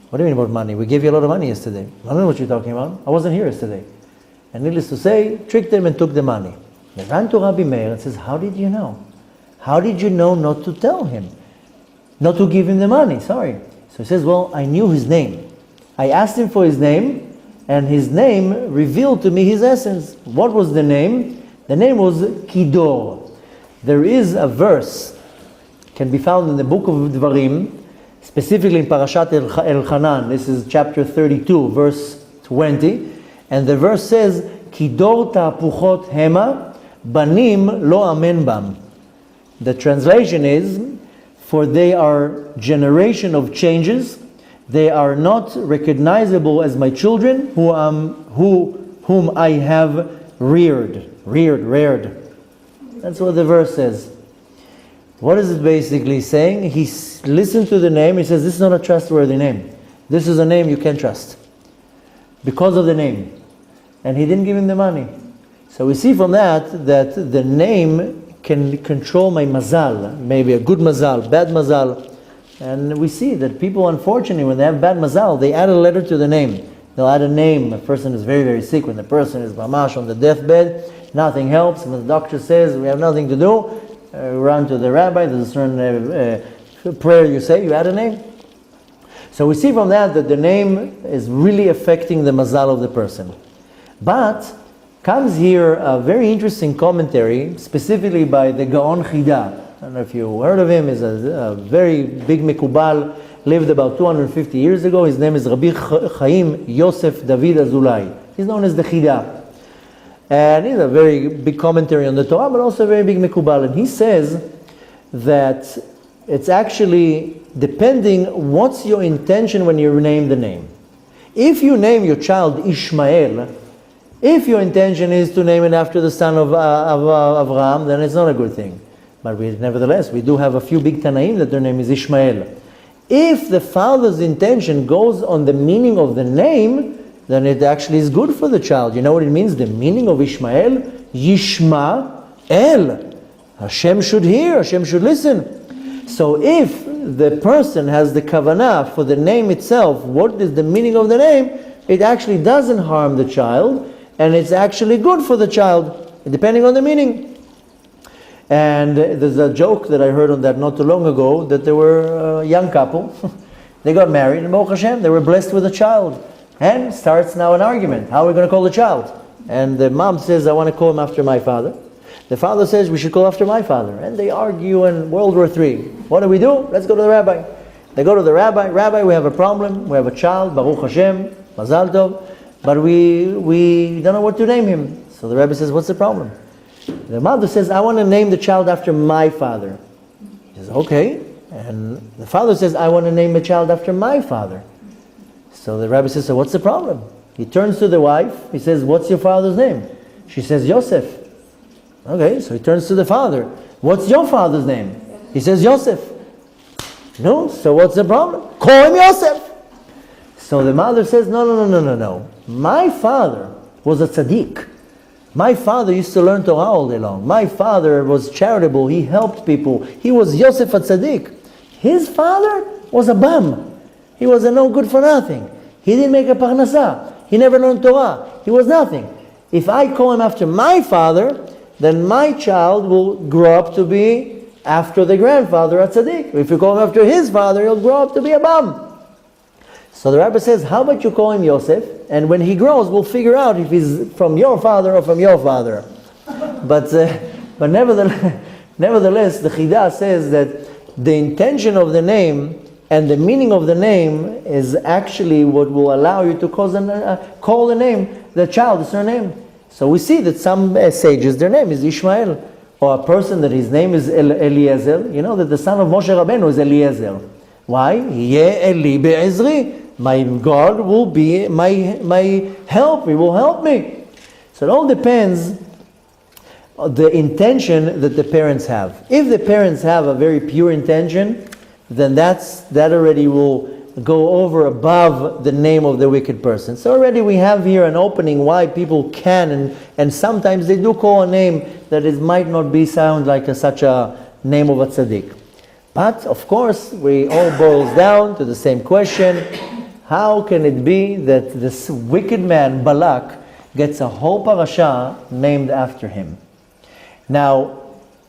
What do you mean about money? We gave you a lot of money yesterday. I don't know what you're talking about. I wasn't here yesterday. And needless to say, tricked them and took the money. They ran to Rabbi Meir and says, how did you know? How did you know not to tell him? Not to give him the money, sorry. So he says, well, I knew his name. I asked him for his name, and his name revealed to me his essence. What was the name? The name was Kidor. There is a verse, can be found in the book of Dvarim, specifically in Parashat Elchanan. This is chapter 32, verse 20. And the verse says, Kidor ta'puchot hema, banim lo amen bam. The translation is, for they are generation of changes, they are not recognizable as my children, whom I have reared. That's what the verse says. What is it basically saying? He listened to the name, he says, this is not a trustworthy name. This is a name you can't trust. Because of the name. And he didn't give him the money. So we see from that the name can control my mazal. Maybe a good mazal, bad mazal. And we see that people, unfortunately, when they have bad mazal, they add a letter to the name. They'll add a name. A person is very, very sick. When the person is mamash on the deathbed, nothing helps. And the doctor says, we have nothing to do. Run to the rabbi. There's a certain prayer you say. You add a name. So we see from that the name is really affecting the mazal of the person. But comes here a very interesting commentary, specifically by the Gaon Chida. I don't know if you heard of him. He's a very big Mekubal, lived about 250 years ago. His name is Rabbi Chaim Yosef David Azulai. He's known as the Chida. And he's a very big commentary on the Torah, but also a very big Mekubal. And he says that it's actually depending what's your intention when you name the name. If you name your child Ishmael, if your intention is to name it after the son of Avraham, then it's not a good thing. But nevertheless, we do have a few big Tanaim that their name is Ishmael. If the father's intention goes on the meaning of the name, then it actually is good for the child. You know what it means? The meaning of Ishmael? Yishma El. Hashem should hear, Hashem should listen. So if the person has the kavanah for the name itself, what is the meaning of the name? It actually doesn't harm the child, and it's actually good for the child, depending on the meaning. And there's a joke that I heard on that not too long ago, that there were a young couple, they got married, and Baruch Hashem, they were blessed with a child. And starts now an argument. How are we going to call the child? And the mom says, I want to call him after my father. The father says, we should call after my father. And they argue in World War III. What do? Let's go to the rabbi. They go to the rabbi. Rabbi, we have a problem. We have a child, Baruch Hashem, Mazal Tov, but we don't know what to name him. So the rabbi says, what's the problem? The mother says, I want to name the child after my father. He says, okay. And the father says, I want to name the child after my father. So the rabbi says, so what's the problem? He turns to the wife. He says, what's your father's name? She says, Yosef. Okay, so he turns to the father. What's your father's name? He says, Yosef. No, so what's the problem? Call him Yosef. So the mother says, no. My father was a tzaddik. My father used to learn Torah all day long. My father was charitable. He helped people. He was Yosef a tzaddik. His father was a bum. He was a no good for nothing. He didn't make a parnasa. He never learned Torah. He was nothing. If I call him after my father, then my child will grow up to be after the grandfather a tzaddik. If you call him after his father, he'll grow up to be a bum. So the rabbi says, how about you call him Yosef? And when he grows, we'll figure out if he's from your father or from your father. But nevertheless, the Chidah says that the intention of the name and the meaning of the name is actually what will allow you to call the name, the child, the surname. So we see that some sages, their name is Ishmael, or a person that his name is Eliezer. You know that the son of Moshe Rabbeinu is Eliezer. Why? Yeh Eli be'ezri. My God will be my help. He will help me. So it all depends on the intention that the parents have. If the parents have a very pure intention, then that already will go over above the name of the wicked person. So already we have here an opening why people can and sometimes they do call a name that might not be sound like such a name of a tzaddik. But of course, we all boils down to the same question. How can it be that this wicked man, Balak, gets a whole parasha named after him? Now,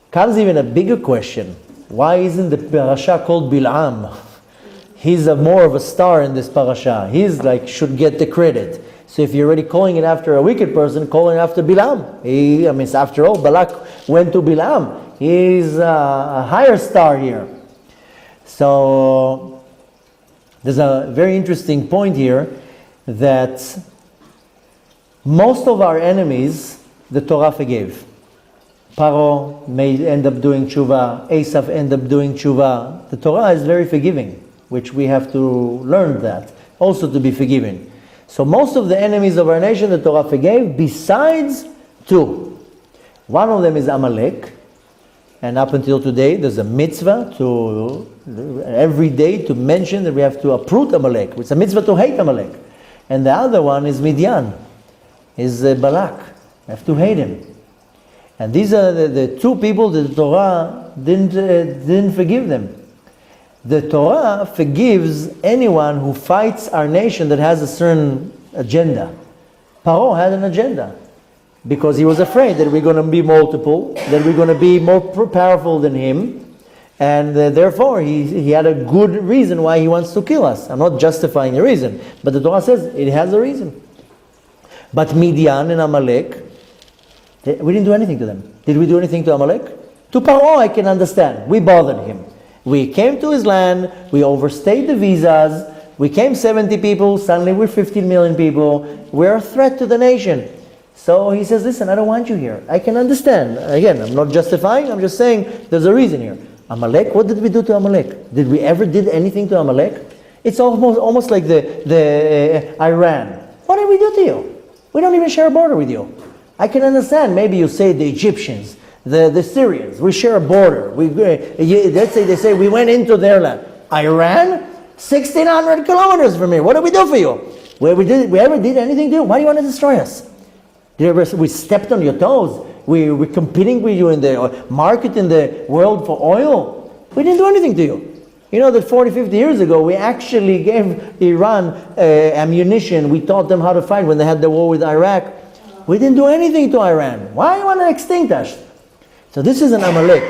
comes even a bigger question. Why isn't the parasha called Balaam? He's more of a star in this parasha. He's should get the credit. So if you're already calling it after a wicked person, call it after Balaam. After all, Balak went to Balaam. He's a higher star here. So there's a very interesting point here that most of our enemies, the Torah forgave. Paro may end up doing tshuva, Esav end up doing tshuva. The Torah is very forgiving, which we have to learn that, also to be forgiven. So most of the enemies of our nation, the Torah forgave, besides two. One of them is Amalek, and up until today, there's a mitzvah every day to mention that we have to uproot Amalek. It's a mitzvah to hate Amalek. And the other one is Midian, is Balak. We have to hate him. And these are the two people that the Torah didn't forgive them. The Torah forgives anyone who fights our nation that has a certain agenda. Paro had an agenda because he was afraid that we're going to be multiple, that we're going to be more powerful than him, and therefore he had a good reason why he wants to kill us. I'm not justifying the reason, but the Torah says it has a reason. But Midian and Amalek, we didn't do anything to them. Did we do anything to Amalek? To Paro I can understand. We bothered him. We came to his land, we overstayed the visas, we came 70 people, suddenly we're 15 million people, we're a threat to the nation. So he says, listen, I don't want you here. I can understand. Again, I'm not justifying, I'm just saying there's a reason here. Amalek, what did we do to Amalek? Did we ever did anything to Amalek? It's almost like the Iran. What did we do to you? We don't even share a border with you. I can understand, maybe you say the Egyptians, the Syrians, we share a border. Let's say they say we went into their land. Iran? 1,600 kilometers from here. What did we do for you? We ever did anything to you? Why do you want to destroy us? We stepped on your toes. We're competing with you in the market in the world for oil. We didn't do anything to you. You know that 40, 50 years ago, we actually gave Iran ammunition. We taught them how to fight when they had the war with Iraq. We didn't do anything to Iran. Why do you want to extinct us? So this is an Amalek.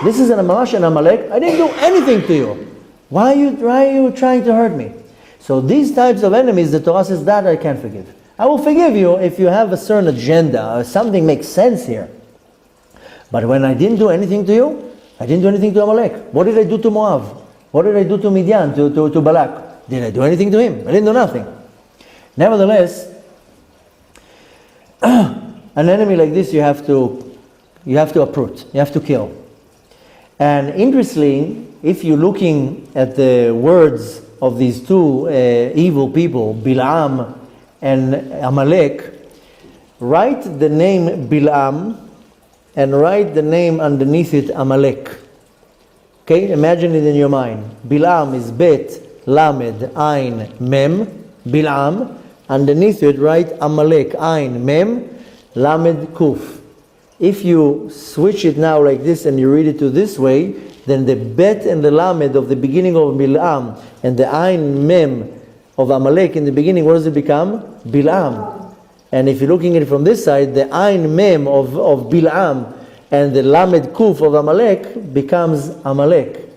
This is an Amash and Amalek. I didn't do anything to you. Why are you trying to hurt me? So these types of enemies, the Torah says that I can't forgive. I will forgive you if you have a certain agenda or something makes sense here. But when I didn't do anything to you, I didn't do anything to Amalek. What did I do to Moab? What did I do to Midian, to Balak? Did I do anything to him? I didn't do nothing. Nevertheless, an enemy like this you have to uproot, you have to kill. And interestingly, if you're looking at the words of these two evil people, Balaam and Amalek, write the name Balaam and write the name underneath it Amalek. Okay, imagine it in your mind. Balaam is Bet, Lamed, Ain, Mem. Bilam. Underneath it, write Amalek, Ain, Mem, Lamed, Kuf. If you switch it now like this and you read it to this way, then the Bet and the Lamed of the beginning of Bilam and the Ain, Mem of Amalek in the beginning, what does it become? Bilam. And if you're looking at it from this side, the Ain, Mem of Bilam and the Lamed, Kuf of Amalek becomes Amalek.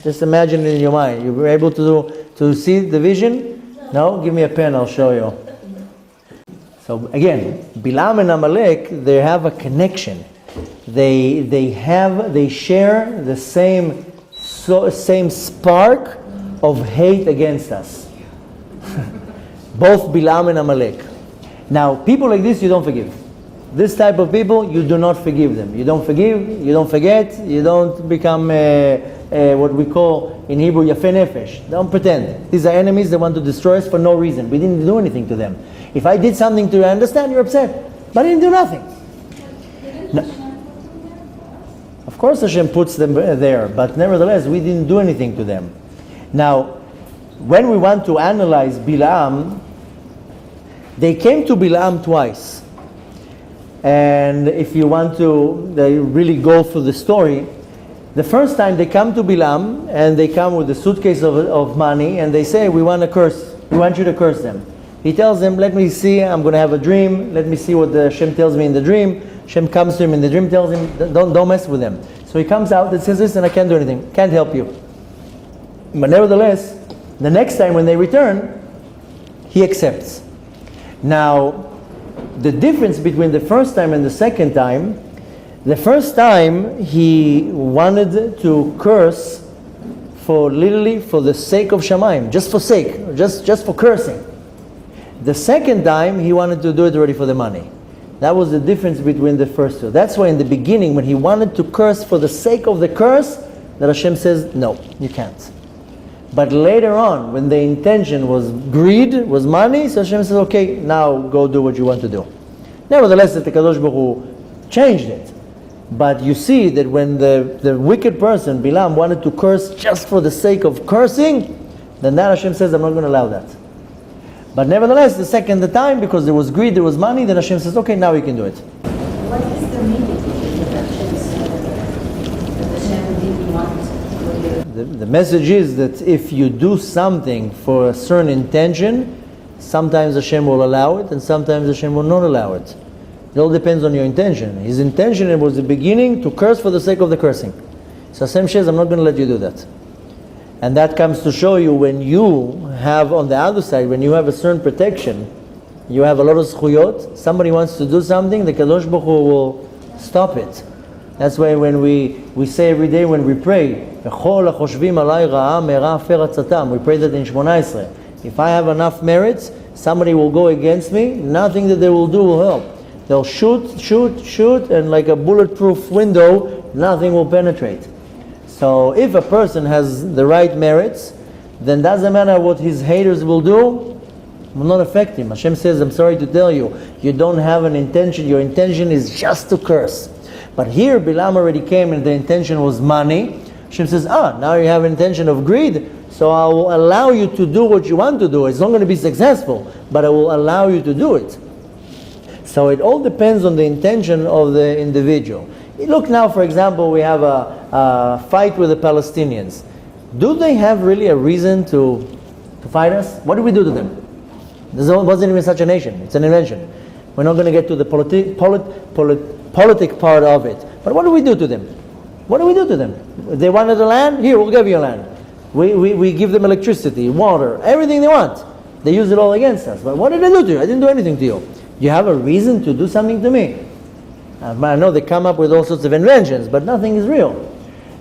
Just imagine it in your mind. You were able to see the vision? No? Give me a pen, I'll show you. So again, Balaam and Amalek, they have a connection. They share the same spark of hate against us. Both Balaam and Amalek. Now, people like this, you don't forgive. This type of people, you do not forgive them. You don't forgive, you don't forget, you don't become what we call in Hebrew Yafeh Nefesh. Don't pretend. These are enemies that want to destroy us for no reason. We didn't do anything to them. If I did something to you, I understand you're upset, but I didn't do nothing. No. Of course Hashem puts them there, but nevertheless, we didn't do anything to them. Now, when we want to analyze Balaam, they came to Balaam twice. And if you want to really go through the story, the first time they come to Balaam and they come with a suitcase of money and they say, we want you to curse them. He tells them, let me see, I'm going to have a dream, let me see what the Hashem tells me in the dream. Hashem comes to him in the dream, tells him, don't mess with them. So he comes out and says, listen, I can't do anything, can't help you. But nevertheless, the next time when they return, he accepts. Now, the difference between the first time and the second time, the first time he wanted to curse literally for the sake of Shamayim, just for sake, just for cursing. The second time he wanted to do it already for the money. That was the difference between the first two. That's why in the beginning when he wanted to curse for the sake of the curse, that Hashem says, no, you can't. But later on, when the intention was greed, was money, so Hashem says, okay, now go do what you want to do. Nevertheless, the Kadosh Baruch Hu changed it. But you see that when the wicked person, Balaam, wanted to curse just for the sake of cursing, then that Hashem says, I'm not going to allow that. But nevertheless, the second time, because there was greed, there was money, then Hashem says, okay, now you can do it.
What is the meaning that Hashem said that Hashem didn't want?
The message is that if you do something for a certain intention, sometimes Hashem will allow it, and sometimes Hashem will not allow it. It all depends on your intention. His intention was the beginning to curse for the sake of the cursing. So Hashem says, I'm not going to let you do that. And that comes to show you when you have on the other side, when you have a certain protection, you have a lot of zchuyot, somebody wants to do something, the Kadosh Baruch Hu will stop it. That's why when we say every day when we pray, we pray that in Shmona Esrei. If I have enough merits, somebody will go against me, nothing that they will do will help. They'll shoot, and like a bulletproof window, nothing will penetrate. So if a person has the right merits, then doesn't matter what his haters will do, will not affect him. Hashem says, I'm sorry to tell you, you don't have an intention, your intention is just to curse. But here Balaam already came and the intention was money. Hashem says, now you have intention of greed, so I will allow you to do what you want to do. It's not going to be successful, but I will allow you to do it. So it all depends on the intention of the individual. Look now, for example, we have a fight with the Palestinians. Do they have really a reason to fight us? What do we do to them? There wasn't even such a nation. It's an invention. We're not going to get to the politic part of it. But what do we do to them? What do we do to them? They wanted the land? Here, we'll give you land. We give them electricity, water, everything they want. They use it all against us. But what did I do to you? I didn't do anything to you. You have a reason to do something to me. I know they come up with all sorts of inventions, but nothing is real.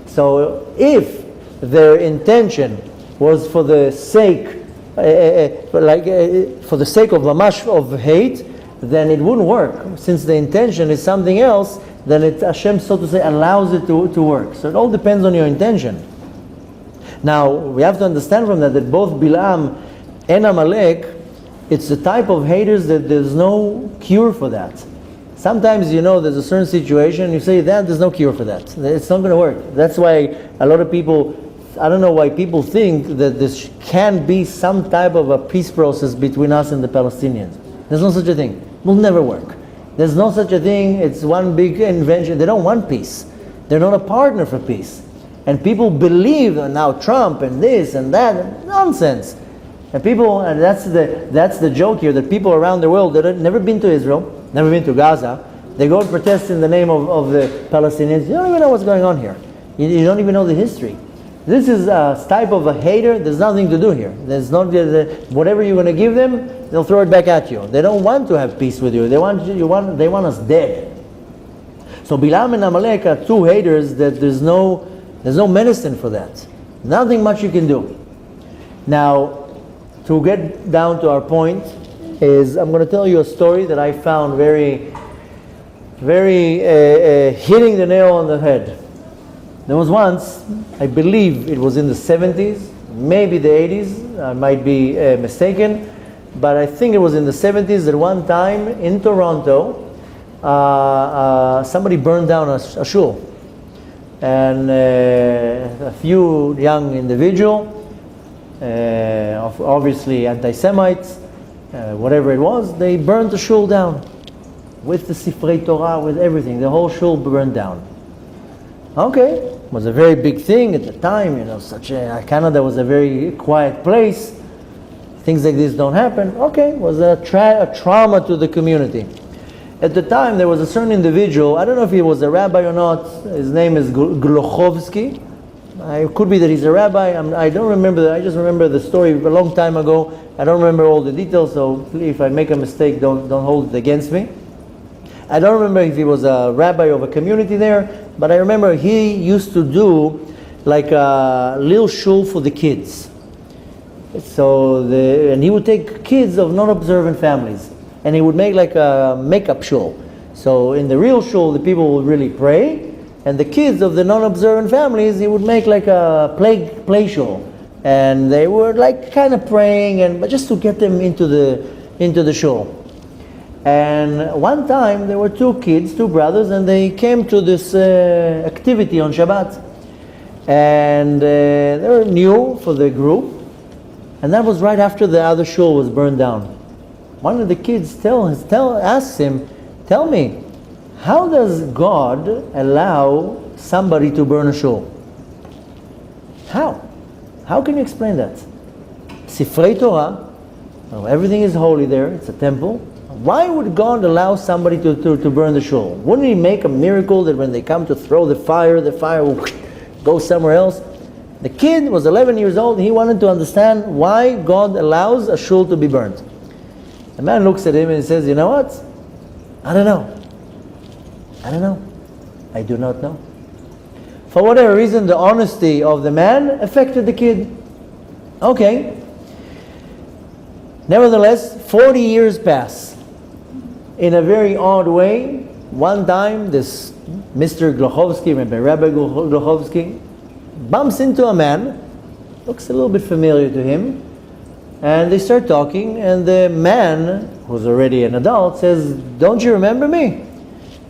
So if their intention was for the sake, for the sake of mamash of hate, then it wouldn't work. Since the intention is something else, then Hashem, so to say, allows it to work. So it all depends on your intention. Now we have to understand from that both Balaam and Amalek, it's the type of haters that there's no cure for that. Sometimes, there's a certain situation, you say that there's no cure for that. It's not going to work. That's why a lot of people I don't know why people think that this can be some type of a peace process between us and the Palestinians. There's no such a thing. It will never work. There's no such a thing. It's one big invention. They don't want peace. They're not a partner for peace. And people believe now Trump and this and that. Nonsense. And people, and that's the joke here, that people around the world that have never been to Israel, never been to Gaza, they go and protest in the name of the Palestinians. You don't even know what's going on here. You don't even know the history. This is a type of a hater. There's nothing to do here. There's not whatever you're going to give them, they'll throw it back at you. They don't want to have peace with you. They want us dead. So Balaam and Amalek are two haters that there's no medicine for that. Nothing much you can do. Now, to get down to our point, is I'm going to tell you a story that I found very, very hitting the nail on the head. There was once, I believe it was in the 70s, maybe the 80s, I might be mistaken, but I think it was in the 70s that one time in Toronto, somebody burned down a shul. And a few young individuals, obviously anti-Semites, whatever it was, they burned the shul down with the Sifrei Torah, with everything. The whole shul burned down. Okay, it was a very big thing at the time. Canada was a very quiet place. Things like this don't happen. Okay, it was a trauma to the community. At the time, there was a certain individual, I don't know if he was a rabbi or not, his name is Glochovsky. It could be that he's a rabbi, I don't remember, I just remember the story a long time ago. I don't remember all the details, so if I make a mistake, don't hold it against me. I don't remember if he was a rabbi of a community there, but I remember he used to do like a little shul for the kids. And he would take kids of non-observant families, and he would make like a makeup shul. So in the real shul, the people would really pray, and the kids of the non-observant families, he would make like a play shul, and they were like kind of praying, but just to get them into the shul. And one time there were two brothers, and they came to this activity on Shabbat, and they were new for the group, and that was right after the other shul was burned down. One of the kids asks him, "Tell me, how does God allow somebody to burn a shul? How? How can you explain that? Sifrei Torah, everything is holy there, it's a temple. Why would God allow somebody to burn the shul? Wouldn't He make a miracle that when they come to throw the fire will go somewhere else?" The kid was 11 years old, and he wanted to understand why God allows a shul to be burned. The man looks at him and says, "You know what? I don't know. I do not know." For whatever reason, the honesty of the man affected the kid. Okay. Nevertheless, 40 years pass. In a very odd way, one time this Mr. Glochovsky, Rabbi Glochovsky, bumps into a man, looks a little bit familiar to him, and they start talking, and the man, who's already an adult, says, "Don't you remember me?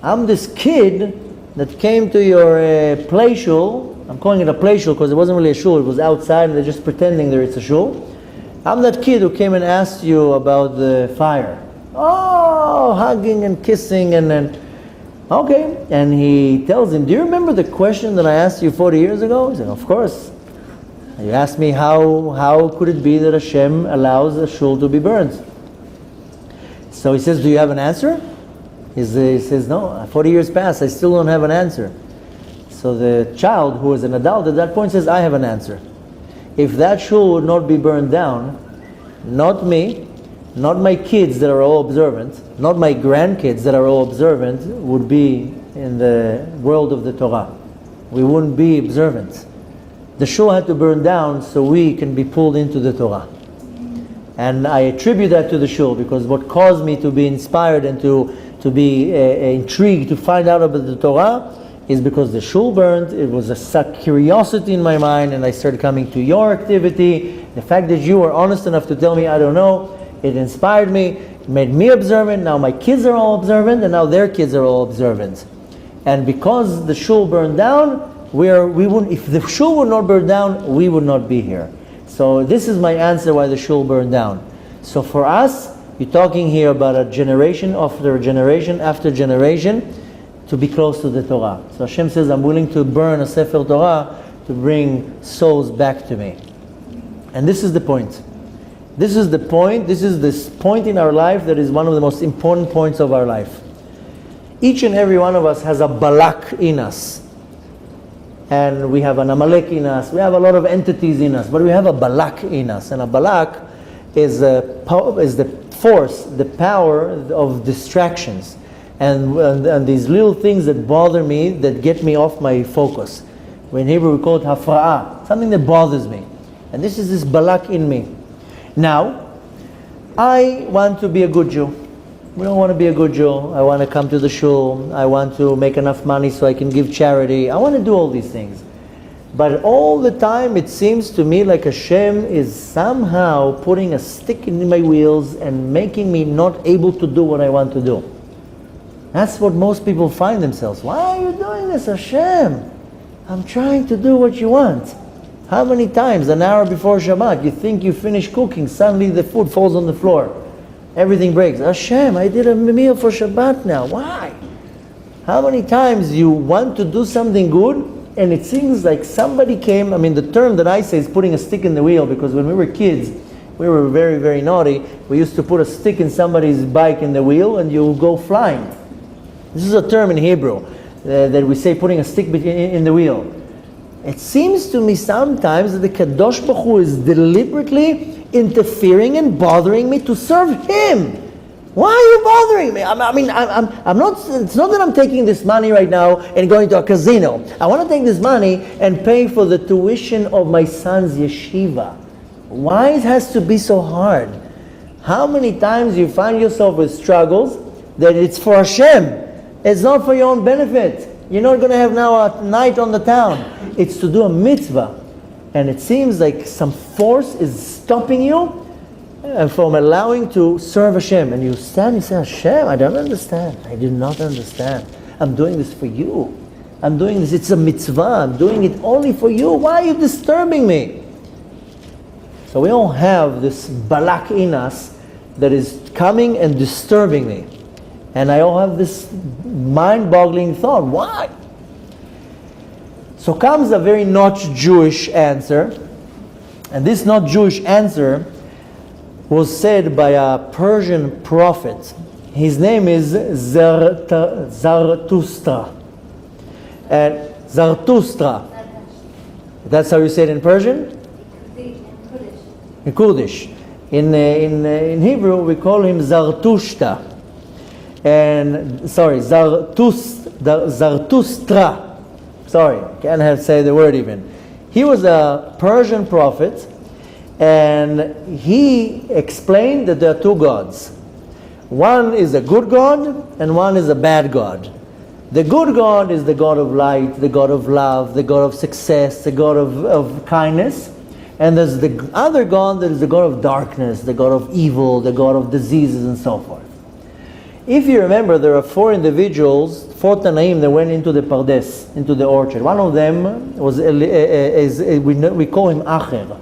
I'm this kid that came to your play shul." I'm calling it a play shul because it wasn't really a shul, it was outside, and they're just pretending that it's a shul. "I'm that kid who came and asked you about the fire." Oh, hugging and kissing, and then, okay. And he tells him, "Do you remember the question that I asked you 40 years ago?" He said, "Of course. You asked me how could it be that Hashem allows a shul to be burned?" So he says, "Do you have an answer?" He says, "No, 40 years passed, I still don't have an answer." So the child, who was an adult at that point, says, "I have an answer. If that shul would not be burned down, not me, not my kids that are all observant, not my grandkids that are all observant would be in the world of the Torah. We wouldn't be observant. The shul had to burn down so we can be pulled into the Torah." And I attribute that to the shul, because what caused me to be inspired and to be intrigued to find out about the Torah is because the shul burned. It was a curiosity in my mind, and I started coming to your activity. The fact that you were honest enough to tell me, "I don't know," it inspired me, made me observant. Now my kids are all observant, and now their kids are all observant. And because the shul burned down, we wouldn't, if the shul would not burn down, we would not be here. So this is my answer why the shul burned down. So for us, you're talking here about a generation after generation after generation to be close to the Torah. So Hashem says, I'm willing to burn a Sefer Torah to bring souls back to me. And this is the point. This is the point. This is this point in our life that is one of the most important points of our life. Each and every one of us has a Balak in us. And we have an Amalek in us. We have a lot of entities in us. But we have a Balak in us. And a Balak is the force, the power of distractions. And these little things that bother me, that get me off my focus. In Hebrew we call it hafra'ah, something that bothers me. And this is this Balak in me. Now, I want to be a good Jew. We don't want to be a good Jew. I want to come to the shul. I want to make enough money so I can give charity. I want to do all these things. But all the time it seems to me like Hashem is somehow putting a stick in my wheels and making me not able to do what I want to do. That's what most people find themselves. Why are you doing this, Hashem? I'm trying to do what you want. How many times, an hour before Shabbat, you think you finish cooking, suddenly the food falls on the floor. Everything breaks. Hashem, I did a meal for Shabbat now. Why? How many times you want to do something good, and it seems like somebody came, the term that I say is putting a stick in the wheel, because when we were kids, we were very, very naughty. We used to put a stick in somebody's bike in the wheel, and you go flying. This is a term in Hebrew that we say putting a stick in the wheel. It seems to me sometimes that the Kadosh Baruch Hu is deliberately interfering and bothering me to serve Him. Why are you bothering me? I'm not. It's not that I'm taking this money right now and going to a casino. I want to take this money and pay for the tuition of my son's yeshiva. Why it has to be so hard? How many times you find yourself with struggles that it's for Hashem? It's not for your own benefit. You're not going to have now a night on the town. It's to do a mitzvah. And it seems like some force is stopping you from allowing to serve Hashem. And you stand and say, Hashem, I don't understand. I do not understand. I'm doing this for you. I'm doing this. It's a mitzvah. I'm doing it only for you. Why are you disturbing me? So we all have this Balak in us that is coming and disturbing me. And I all have this mind-boggling thought. Why? So comes a very not Jewish answer. And this not Jewish answer was said by a Persian prophet. His name is Zarathustra. And Zarathustra. That's how you say it in Persian? In Kurdish. In Hebrew we call him Zarathustra. And Zarathustra. Sorry, can't have to say the word even. He was a Persian prophet, and he explained that there are two gods. One is a good God, and one is a bad God. The good God is the God of light, the God of love, the God of success, the God of kindness. And there's the other God that is the God of darkness, the God of evil, the God of diseases, and so forth. If you remember, there are four individuals, four Tanaim, that went into the Pardes, into the orchard. One of them was, we call him Acher.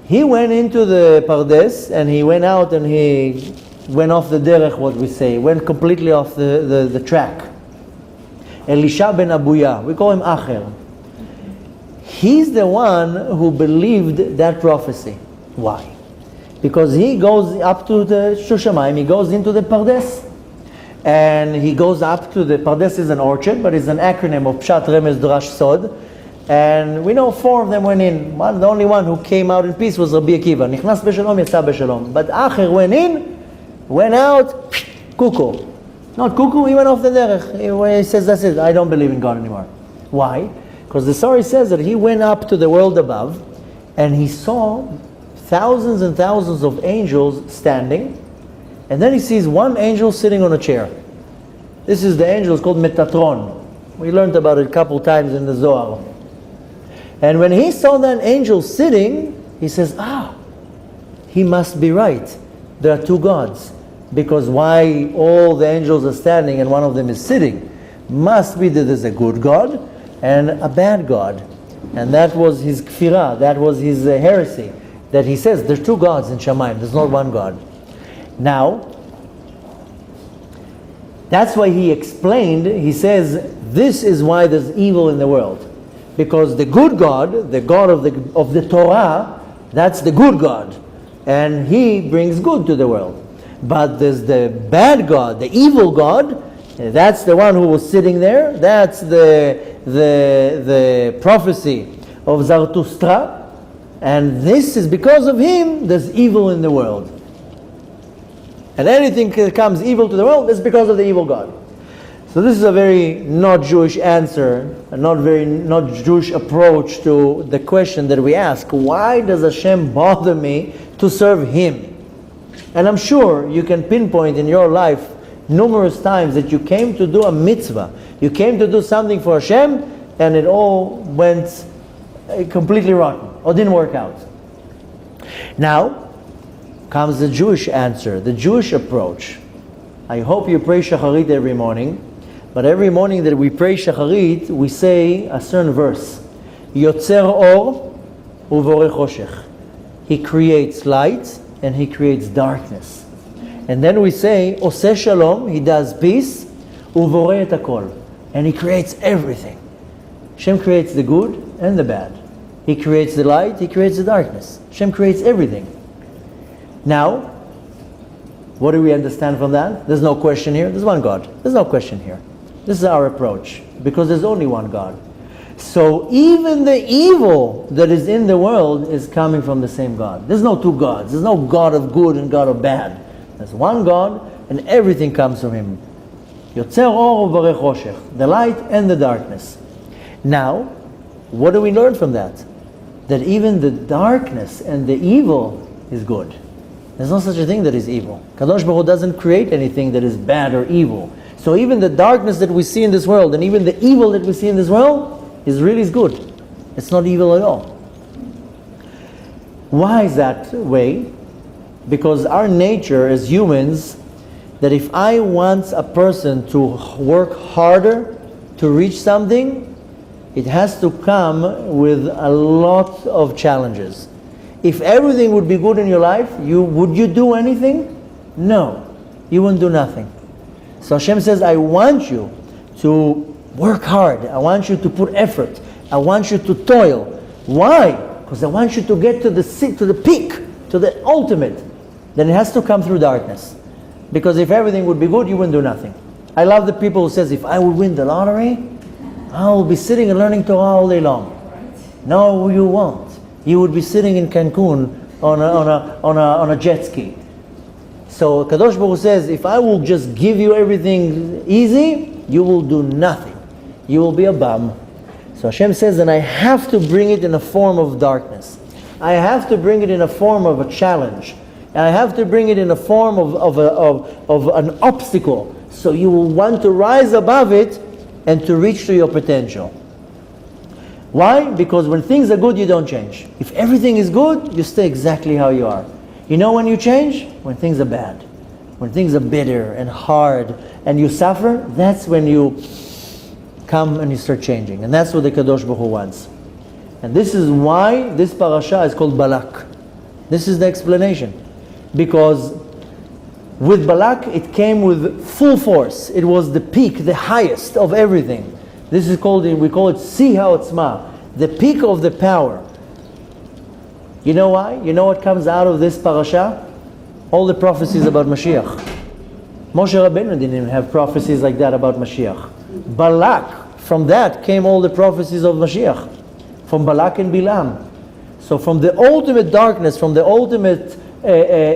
He went into the Pardes, and he went out and he went off the derech, what we say, went completely off the track. Elisha ben Abuya, we call him Acher. He's the one who believed that prophecy. Why? Because he goes up to the Shushamayim, he goes into the Pardes. And he goes up to the Pardes is an orchard, but it's an acronym of Pshat, Remez, Drash, Sod. And we know four of them went in. The only one who came out in peace was Rabbi Akiva. Nichnas b'shalom, yatsa b'shalom. But Acher went in, went out, cuckoo. Not cuckoo, he went off the derech. He says, that's it, I don't believe in God anymore. Why? Because the story says that he went up to the world above, and he saw thousands and thousands of angels standing, and then he sees one angel sitting on a chair. This is the angel, it's called Metatron. We learned about it a couple times in the Zohar. And when he saw that angel sitting, he says, he must be right. There are two gods. Because why all the angels are standing and one of them is sitting? Must be that there's a good God, and a bad God. And that was his kfirah, that was his heresy. That he says there's two gods in Shamayim, there's not one God. Now, that's why he explained, he says, this is why there's evil in the world. Because the good God, the God of the Torah, that's the good God. And he brings good to the world. But there's the bad God, the evil God, that's the one who was sitting there. That's the prophecy of Zarathustra. And this is because of him, there's evil in the world. And anything that comes evil to the world is because of the evil God. So this is a very not Jewish answer, a not Jewish approach to the question that we ask. Why does Hashem bother me to serve him? And I'm sure you can pinpoint in your life numerous times that you came to do a mitzvah. You came to do something for Hashem and it all went completely rotten or didn't work out. Now comes the Jewish answer, the Jewish approach. I hope you pray Shacharit every morning, but every morning that we pray Shacharit, we say a certain verse. Yotzer or uvore choshech. He creates light and he creates darkness. And then we say, Oseh Shalom, he does peace, uvore et hakol. And he creates everything. Hashem creates the good and the bad. He creates the light, he creates the darkness. Hashem creates everything. Now, what do we understand from that? There's no question here. There's one God. There's no question here. This is our approach. Because there's only one God. So even the evil that is in the world is coming from the same God. There's no two gods. There's no God of good and God of bad. There's one God and everything comes from him. Yotzer or uvore choshech. The light and the darkness. Now, what do we learn from that? That even the darkness and the evil is good. There's no such a thing that is evil. Kadosh Baruch Hu doesn't create anything that is bad or evil. So even the darkness that we see in this world and even the evil that we see in this world is really good. It's not evil at all. Why is that way? Because our nature as humans, that if I want a person to work harder to reach something, it has to come with a lot of challenges. If everything would be good in your life, would you do anything? No, you wouldn't do nothing. So Hashem says, I want you to work hard. I want you to put effort. I want you to toil. Why? Because I want you to get to the peak, to the ultimate. Then it has to come through darkness. Because if everything would be good, you wouldn't do nothing. I love the people who says, if I would win the lottery, I will be sitting and learning Torah all day long. No, you won't. You would be sitting in Cancun on a jet ski. So Kadosh Baruch Hu says, if I will just give you everything easy, you will do nothing. You will be a bum. So Hashem says, and I have to bring it in a form of darkness. I have to bring it in a form of a challenge. And I have to bring it in a form of an obstacle. So you will want to rise above it and to reach to your potential. Why? Because when things are good, you don't change. If everything is good, you stay exactly how you are. You know when you change? When things are bad. When things are bitter and hard and you suffer, that's when you come and you start changing. And that's what the Kadosh Baruch Hu wants. And this is why this parasha is called Balak. This is the explanation. Because with Balak, it came with full force. It was the peak, the highest of everything. This is called, we call it Siha Otzma, the peak of the power. You know why? You know what comes out of this parasha? All the prophecies about Mashiach. Moshe Rabbeinu didn't even have prophecies like that about Mashiach. Balak, from that came all the prophecies of Mashiach. From Balak and Balaam. So from the ultimate darkness, from the ultimate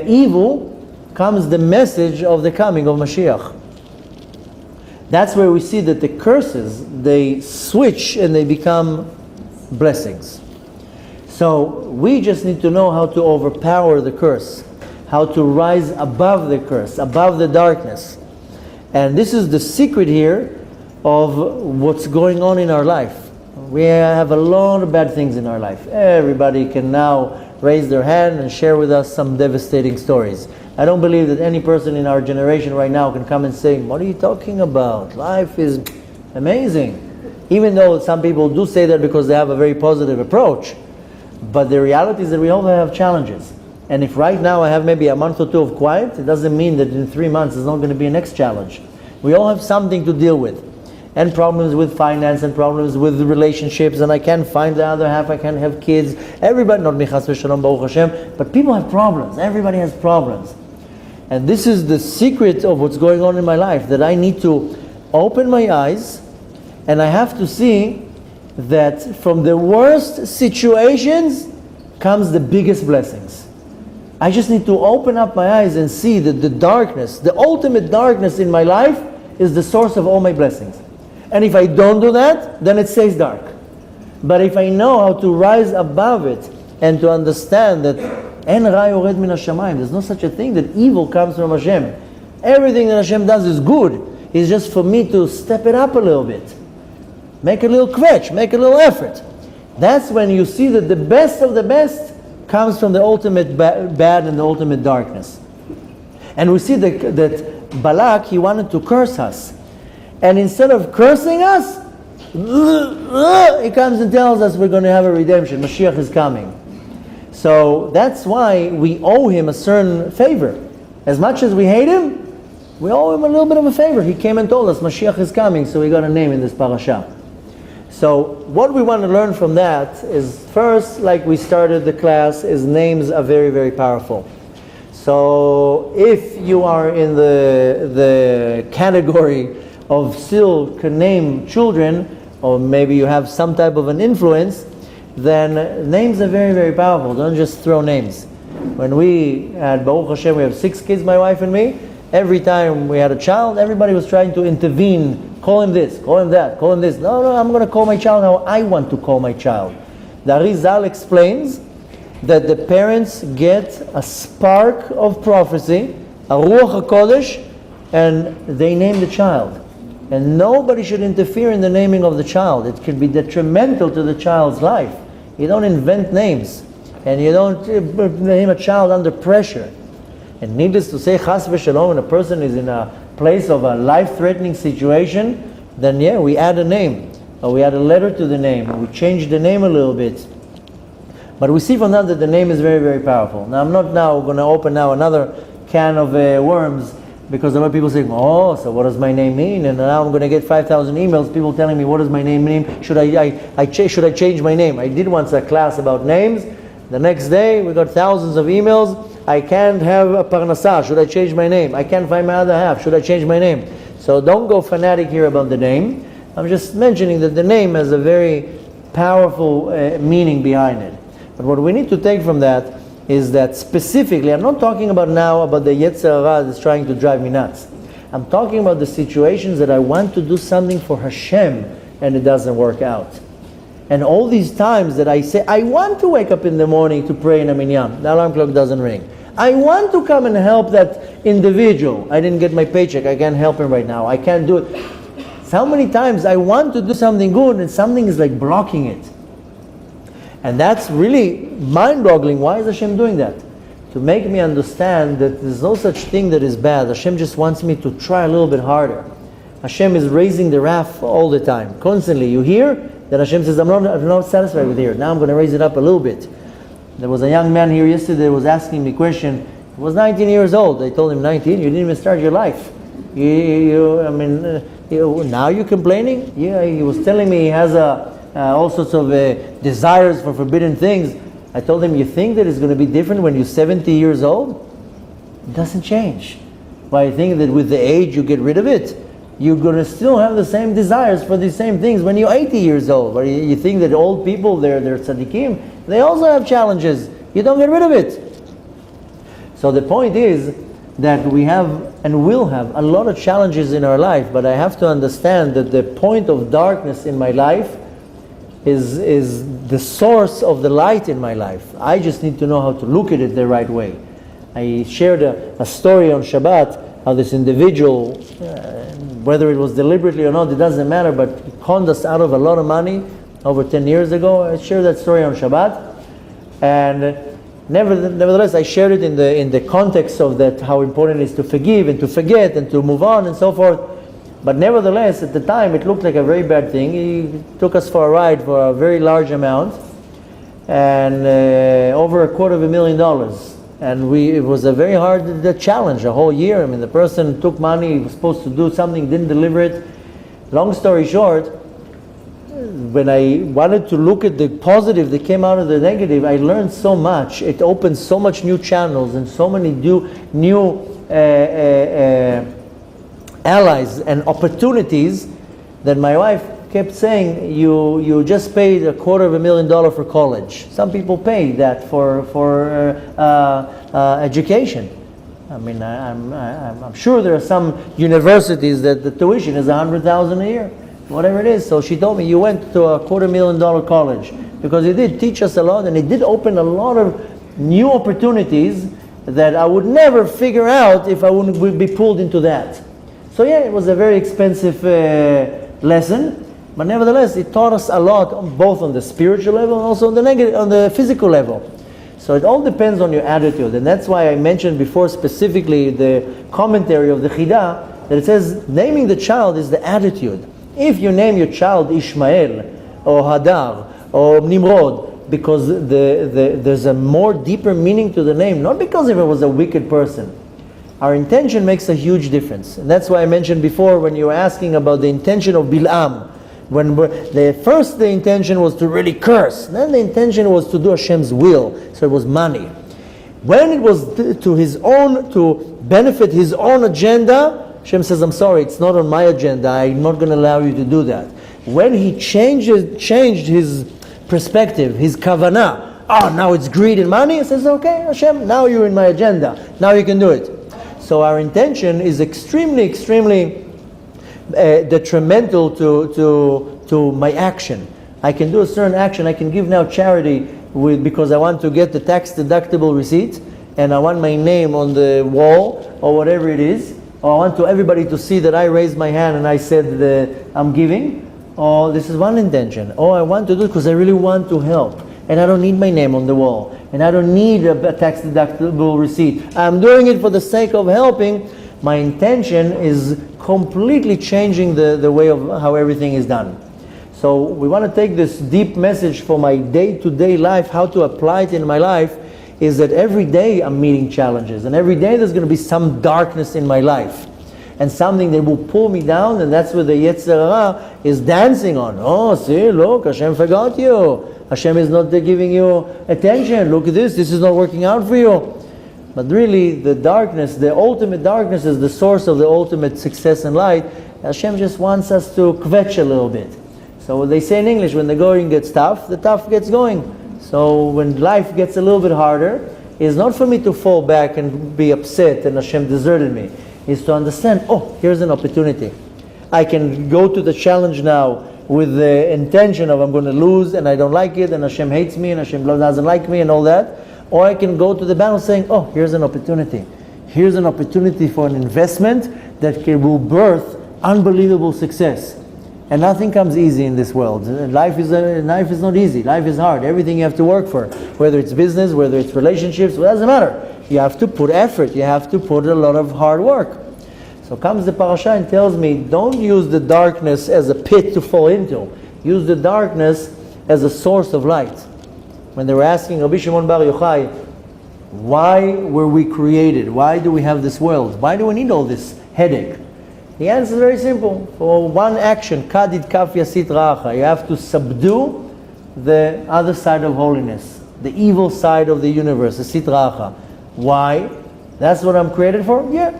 evil, comes the message of the coming of Mashiach. That's where we see that the curses, they switch and they become blessings. So we just need to know how to overpower the curse, how to rise above the curse, above the darkness. And this is the secret here of what's going on in our life. We have a lot of bad things in our life. Everybody can now raise their hand and share with us some devastating stories. I don't believe that any person in our generation right now can come and say, what are you talking about? Life is amazing. Even though some people do say that because they have a very positive approach, but the reality is that we all have challenges. And if right now I have maybe a month or two of quiet, it doesn't mean that in 3 months there's not going to be a next challenge. We all have something to deal with. And problems with finance, and problems with relationships, and I can't find the other half, I can't have kids. Everybody, not michas v'shalom, Baruch Hashem, but people have problems. Everybody has problems. And this is the secret of what's going on in my life, that I need to open my eyes, and I have to see that from the worst situations comes the biggest blessings. I just need to open up my eyes and see that the darkness, the ultimate darkness in my life, is the source of all my blessings. And if I don't do that, then it stays dark. But if I know how to rise above it and to understand that En ra yored min hashamayim, there's no such a thing that evil comes from Hashem. Everything that Hashem does is good. It's just for me to step it up a little bit. Make a little kvetch, make a little effort. That's when you see that the best of the best comes from the ultimate bad and the ultimate darkness. And we see that Balak, he wanted to curse us. And instead of cursing us, he comes and tells us we're going to have a redemption. Mashiach is coming. So that's why we owe him a certain favor. As much as we hate him, we owe him a little bit of a favor. He came and told us Mashiach is coming, so we got a name in this parasha. So what we want to learn from that is, first, like we started the class, is names are very, very powerful. So if you are in the category of still can name children, or maybe you have some type of an influence, then names are very, very powerful. Don't just throw names. When we had Baruch Hashem, we have 6 kids, my wife and me. Every time we had a child, everybody was trying to intervene. Call him this, call him that, call him this. No, I'm going to call my child how I want to call my child. The Arizal explains that the parents get a spark of prophecy, a Ruach HaKodesh, and they name the child. And nobody should interfere in the naming of the child. It can be detrimental to the child's life. You don't invent names, and you don't name a child under pressure. And needless to say, chas v'shalom, when a person is in a place of a life-threatening situation, then yeah, we add a name, or we add a letter to the name, or we change the name a little bit. But we see from that the name is very, very powerful. Now, I'm not now going to open now another can of worms, because a lot of people saying, oh, so what does my name mean? And now I'm going to get 5,000 emails, people telling me, what does my name mean? Should I change my name? I did once a class about names. The next day, we got thousands of emails. I can't have a parnasah. Should I change my name? I can't find my other half. Should I change my name? So don't go fanatic here about the name. I'm just mentioning that the name has a very powerful meaning behind it. But what we need to take from that is that specifically, I'm not talking about now about the Yetzer Hara that's trying to drive me nuts. I'm talking about the situations that I want to do something for Hashem and it doesn't work out. And all these times that I say, I want to wake up in the morning to pray in a minyan, the alarm clock doesn't ring. I want to come and help that individual. I didn't get my paycheck, I can't help him right now, I can't do it. How many times I want to do something good and something is like blocking it. And that's really mind-boggling. Why is Hashem doing that? To make me understand that there's no such thing that is bad. Hashem just wants me to try a little bit harder. Hashem is raising the wrath all the time, constantly. You hear that Hashem says, I'm not satisfied with here. Now I'm going to raise it up a little bit. There was a young man here yesterday who was asking me a question. He was 19 years old. I told him, 19? You didn't even start your life. Now you're complaining? Yeah, he was telling me he has all sorts of desires for forbidden things. I told him, you think that it's going to be different when you're 70 years old? It doesn't change. Why, you think that with the age you get rid of it? You're going to still have the same desires for the same things when you're 80 years old. Or you think that old people, they're tzaddikim, they also have challenges. You don't get rid of it. So the point is that we have and will have a lot of challenges in our life, but I have to understand that the point of darkness in my life is the source of the light in my life. I just need to know how to look at it the right way. I shared a story on Shabbat, how this individual, whether it was deliberately or not, it doesn't matter, but he conned us out of a lot of money over 10 years ago. I shared that story on Shabbat, and nevertheless I shared it in the context of that, how important it is to forgive and to forget and to move on and so forth. But nevertheless, at the time, it looked like a very bad thing. He took us for a ride for a very large amount, and over $250,000. And it was a very hard challenge, a whole year. I mean, the person took money, he was supposed to do something, didn't deliver it. Long story short, when I wanted to look at the positive that came out of the negative, I learned so much. It opened so much new channels and so many new allies and opportunities that my wife kept saying, you just paid $250,000 for college. Some people pay that for education. I mean, I'm sure there are some universities that the tuition is $100,000 a year, whatever it is. So she told me, you went to a $250,000 college, because it did teach us a lot, and it did open a lot of new opportunities that I would never figure out if I wouldn't be pulled into that. So yeah, it was a very expensive lesson, but nevertheless, it taught us a lot, both on the spiritual level and also on the physical level. So it all depends on your attitude, and that's why I mentioned before specifically the commentary of the Chidah, that it says naming the child is the attitude. If you name your child Ishmael or Hadar or Nimrod, because there's a more deeper meaning to the name, not because if it was a wicked person. Our intention makes a huge difference, and that's why I mentioned before when you were asking about the intention of Balaam. When the intention was to really curse, then the intention was to do Hashem's will, so it was money. When it was to benefit his own agenda, Hashem says, I'm sorry, it's not on my agenda, I'm not going to allow you to do that. When he changed his perspective, his kavanah, now it's greed and money, he says, okay, Hashem, now you're in my agenda, now you can do it. So our intention is extremely, extremely detrimental to my action. I can do a certain action. I can give now charity because I want to get the tax deductible receipt, and I want my name on the wall or whatever it is, or I want everybody to see that I raised my hand and I said that I'm giving. Or this is one intention. Or I want to do it because I really want to help, and I don't need my name on the wall, and I don't need a tax deductible receipt. I'm doing it for the sake of helping. My intention is completely changing the way of how everything is done. So we want to take this deep message for my day-to-day life, how to apply it in my life, is that every day I'm meeting challenges, and every day there's going to be some darkness in my life, and something that will pull me down, and that's where the Yetzer Hara is dancing on. Oh, see, look, Hashem forgot you. Hashem is not giving you attention. Look at this is not working out for you. But really, the darkness, the ultimate darkness, is the source of the ultimate success and light. Hashem just wants us to kvetch a little bit. So they say in English, when the going gets tough, the tough gets going. So when life gets a little bit harder, it's not for me to fall back and be upset and Hashem deserted me. It's to understand, here's an opportunity. I can go to the challenge now with the intention of I'm going to lose and I don't like it and Hashem hates me and Hashem doesn't like me and all that. Or I can go to the battle saying, here's an opportunity. Here's an opportunity for an investment that will birth unbelievable success. And nothing comes easy in this world. Life is not easy. Life is hard. Everything you have to work for. Whether it's business, whether it's relationships, it doesn't matter. You have to put effort. You have to put a lot of hard work. So comes the parasha and tells me, don't use the darkness as a pit to fall into. Use the darkness as a source of light. When they were asking Rabbi Shimon Bar Yochai, why were we created? Why do we have this world? Why do we need all this headache? The answer is very simple. For one action, kadid kaf yasit ra'acha, you have to subdue the other side of holiness, the evil side of the universe, the sit ra'acha. Why? That's what I'm created for? Yeah.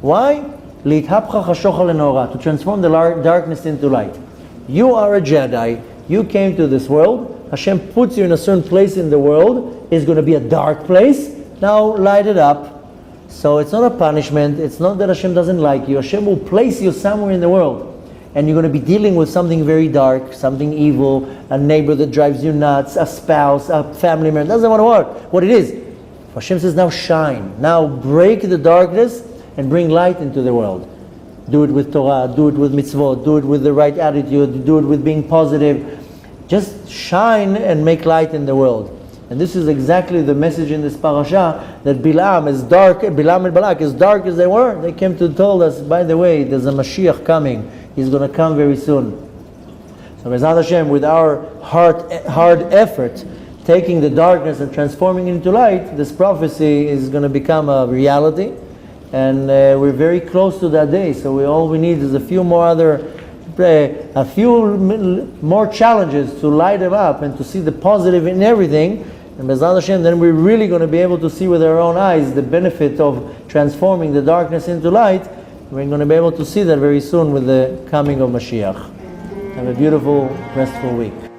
Why? Li'thapcha chashocha le'nora, to transform the darkness into light. You are a Jedi. You came to this world. Hashem puts you in a certain place in the world. It's going to be a dark place. Now light it up. So it's not a punishment. It's not that Hashem doesn't like you. Hashem will place you somewhere in the world. And you're going to be dealing with something very dark, something evil, a neighbor that drives you nuts, a spouse, a family member. Doesn't want to work. What it is. Hashem says, now shine. Now break the darkness and bring light into the world. Do it with Torah. Do it with mitzvot. Do it with the right attitude. Do it with being positive. Just shine and make light in the world. And this is exactly the message in this parasha, that Balaam and Balak, as dark as they were, they came to tell us, by the way, there's a Mashiach coming. He's going to come very soon. So B'ezrat Hashem, with our hard effort, taking the darkness and transforming it into light, this prophecy is going to become a reality. And we're very close to that day. So all we need is a few more challenges to light them up and to see the positive in everything. And B'ezrat Hashem, then we're really going to be able to see with our own eyes the benefit of transforming the darkness into light. We're going to be able to see that very soon with the coming of Mashiach. Have a beautiful, restful week.